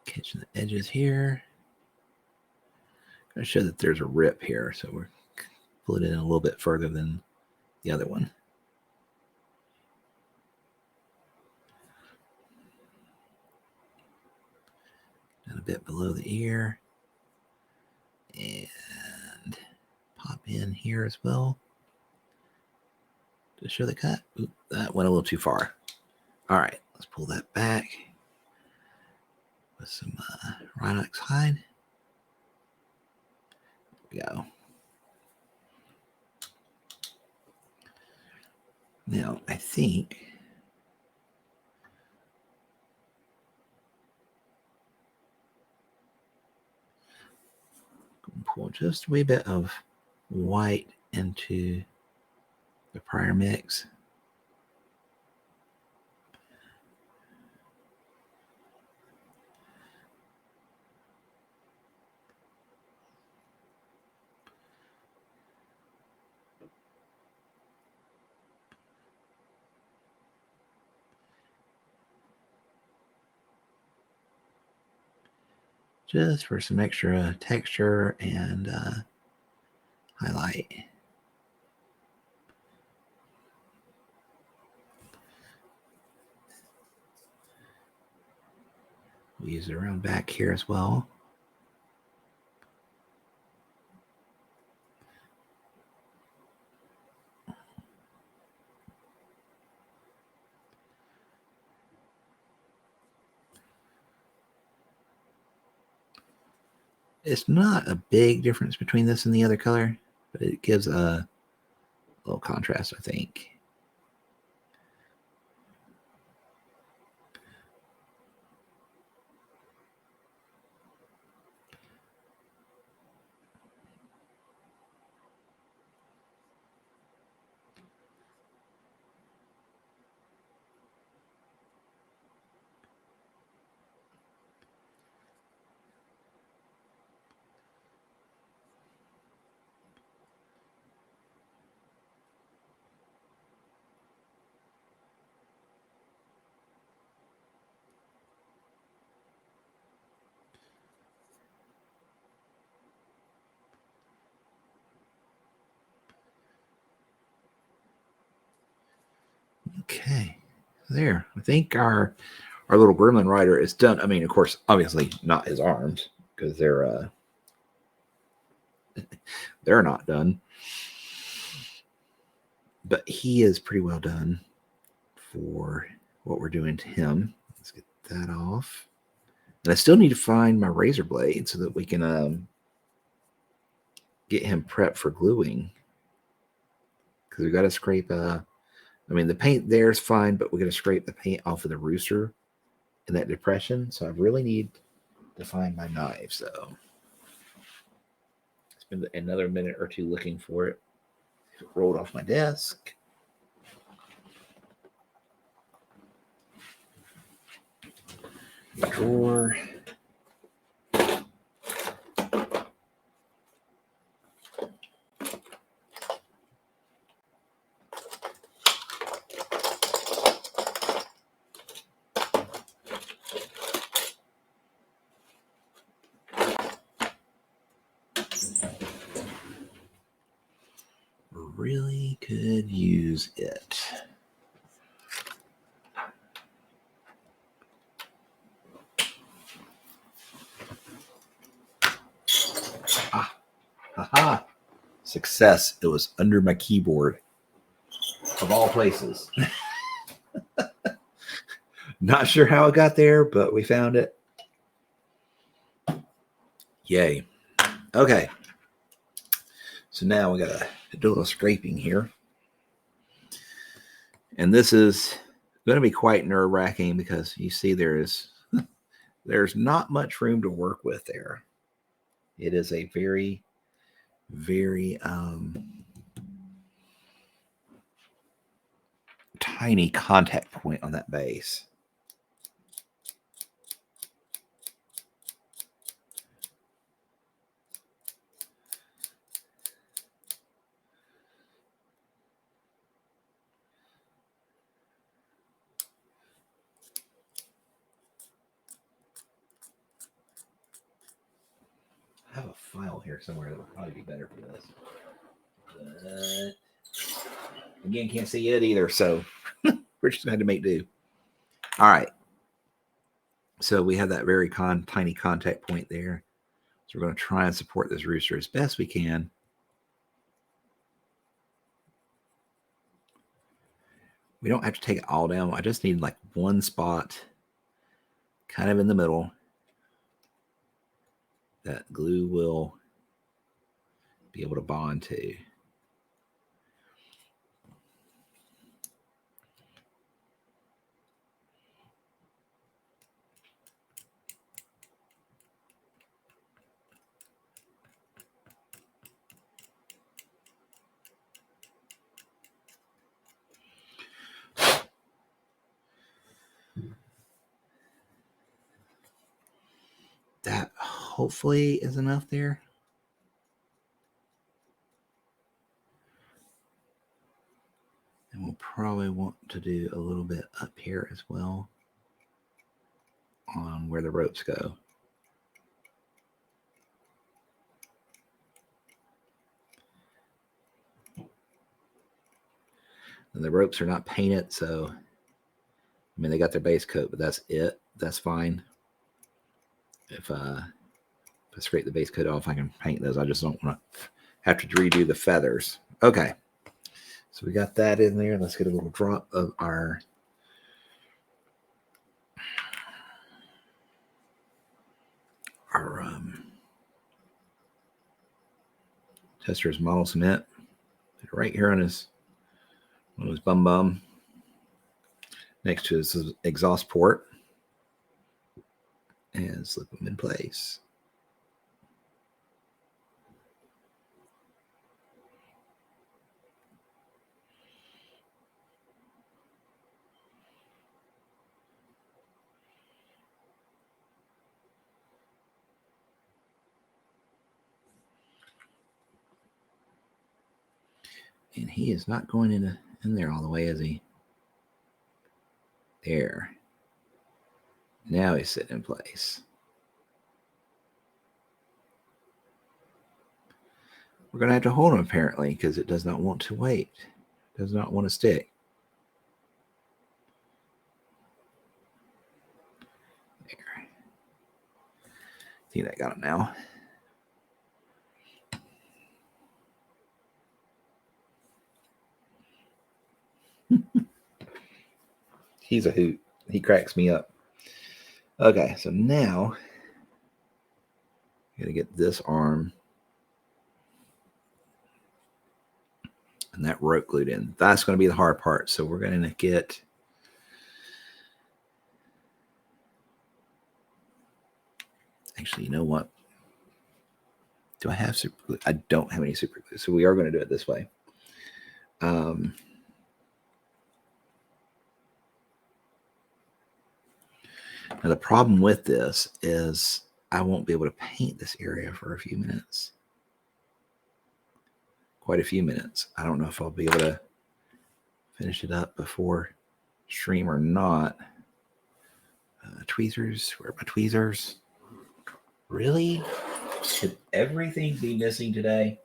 Catching the edges here. I'm going to show that there's a rip here, so we're pull it in a little bit further than the other one. And a bit below the ear. And pop in here as well to show the cut. Oop, that went a little too far. All right, let's pull that back with some Rhinox hide. There we go. Now, I think pull just a wee bit of white into the prior mix. Just for some extra texture and highlight. We'll use it around back here as well. It's not a big difference between this and the other color, but it gives a little contrast, I think. Okay, there. I think our little gremlin rider is done. I mean, of course, obviously not his arms because they're not done. But he is pretty well done for what we're doing to him. Let's get that off. And I still need to find my razor blade so that we can get him prepped for gluing. because we got to scrape. I mean, the paint there is fine, but we're going to scrape the paint off of the rooster in that depression. So I really need to find my knife. So spend another minute or two looking for it. It rolled off my desk. Drawer. Really could use it. Haha. Success. It was under my keyboard. Of all places. Not sure how it got there, but we found it. Yay. Okay. So now we got to do a little scraping here. And this is going to be quite nerve-wracking because you see there's not much room to work with there. It is a very, very tiny contact point on that base. I have a file here somewhere that would probably be better for this. But again, can't see it either, so we're just going to have to make do. All right. So we have that very tiny contact point there. So we're going to try and support this rooster as best we can. We don't have to take it all down. I just need like one spot kind of in the middle that glue will be able to bond to. That hopefully is enough there. And we'll probably want to do a little bit up here as well on where the ropes go. And the ropes are not painted, so I mean they got their base coat, but that's it. That's fine. If I scrape the base coat off, I can paint those. I just don't want to have to redo the feathers. Okay. So we got that in there. Let's get a little drop of our Tester's model cement. Put it right here on his bum next to his exhaust port, and slip them in place. And he is not going in there all the way, is he? There. Now he's sitting in place. We're going to have to hold him apparently because it does not want to wait. It does not want to stick. There. I think I got it now. He's a hoot. He cracks me up. Okay, so now I'm going to get this arm and that rope glued in. That's going to be the hard part. So we're going to get... Actually, you know what? Do I have super glue? I don't have any super glue. So we are going to do it this way. Now the problem with this is I won't be able to paint this area for a few minutes. Quite a few minutes. I don't know if I'll be able to finish it up before stream or not. Tweezers. Where are my tweezers? Really? Should everything be missing today?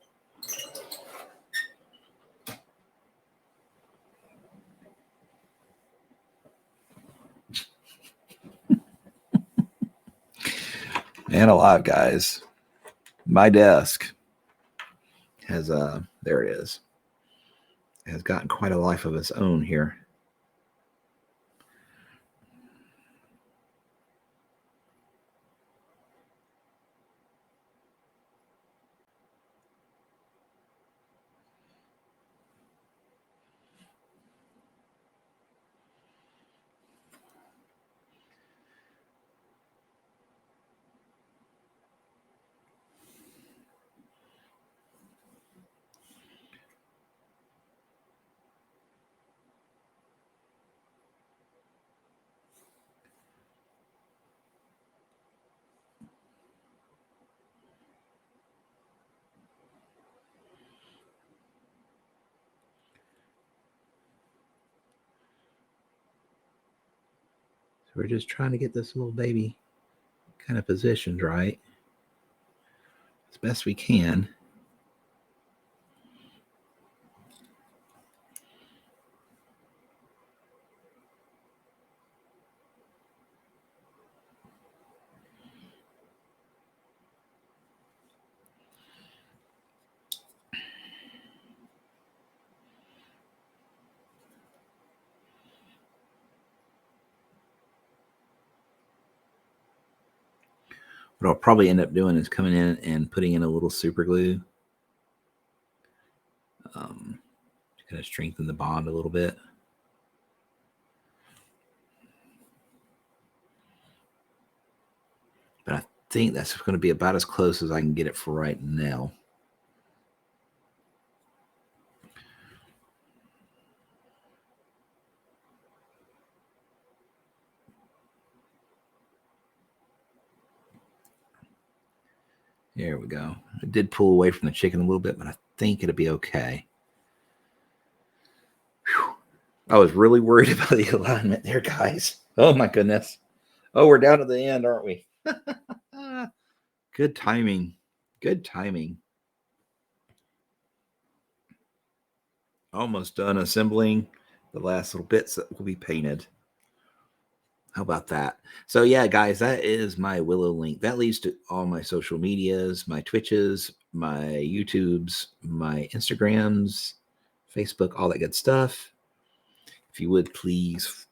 Man alive, guys. My desk has there it is. Has gotten quite a life of its own here. So we're just trying to get this little baby kind of positioned right as best we can. What I'll probably end up doing is coming in and putting in a little super glue to kind of strengthen the bond a little bit. But I think that's going to be about as close as I can get it for right now. There we go. I did pull away from the chicken a little bit, but I think it'll be okay. Whew. I was really worried about the alignment there, guys. Oh, my goodness. Oh, we're down to the end, aren't we? Good timing. Good timing. Almost done assembling the last little bits that will be painted. How about that? So yeah, guys, that is my Willow link. That leads to all my social medias, my Twitches, my YouTubes, my Instagrams, Facebook, all that good stuff. If you would please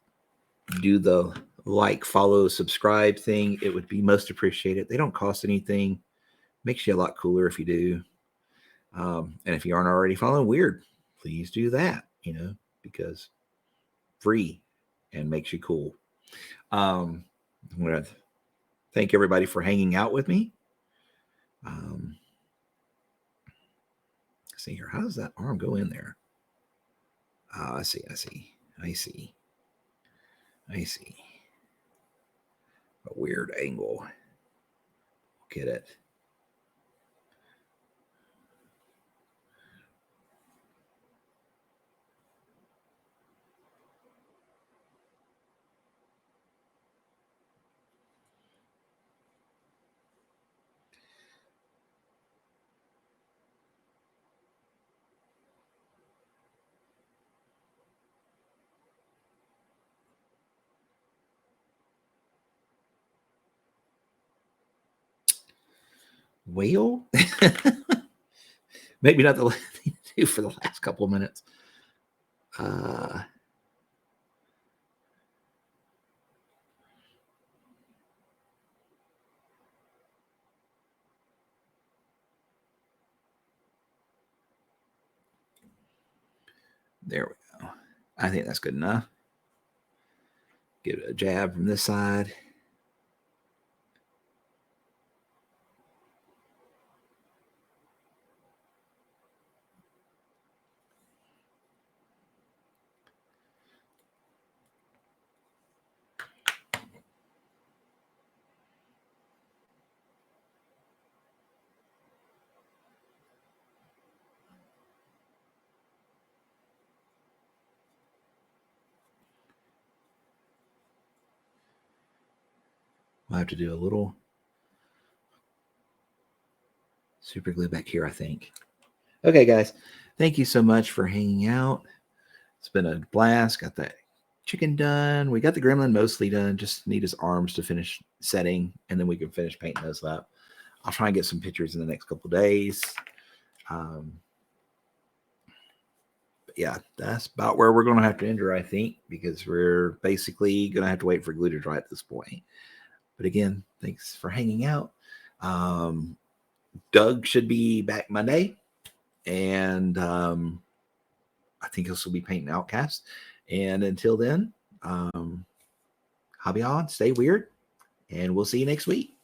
do the like, follow, subscribe thing, it would be most appreciated. They don't cost anything. Makes you a lot cooler if you do. And if you aren't already following, weird. Please do that, because free and makes you cool. I'm going to thank everybody for hanging out with me. See here. How does that arm go in there? I see. A weird angle. Get it. Whale? Maybe not the thing to do for the last couple of minutes. There we go. I think that's good enough. Give it a jab from this side. We'll have to do a little super glue back here, I think. Okay, guys. Thank you so much for hanging out. It's been a blast. Got that chicken done. We got the gremlin mostly done. Just need his arms to finish setting, and then we can finish painting those up. I'll try and get some pictures in the next couple days. But yeah, that's about where we're going to have to end her, I think, because we're basically going to have to wait for glue to dry at this point. But again, thanks for hanging out. Doug should be back Monday, and I think he'll still be painting Outcast. And until then, hobby on, stay weird, and we'll see you next week.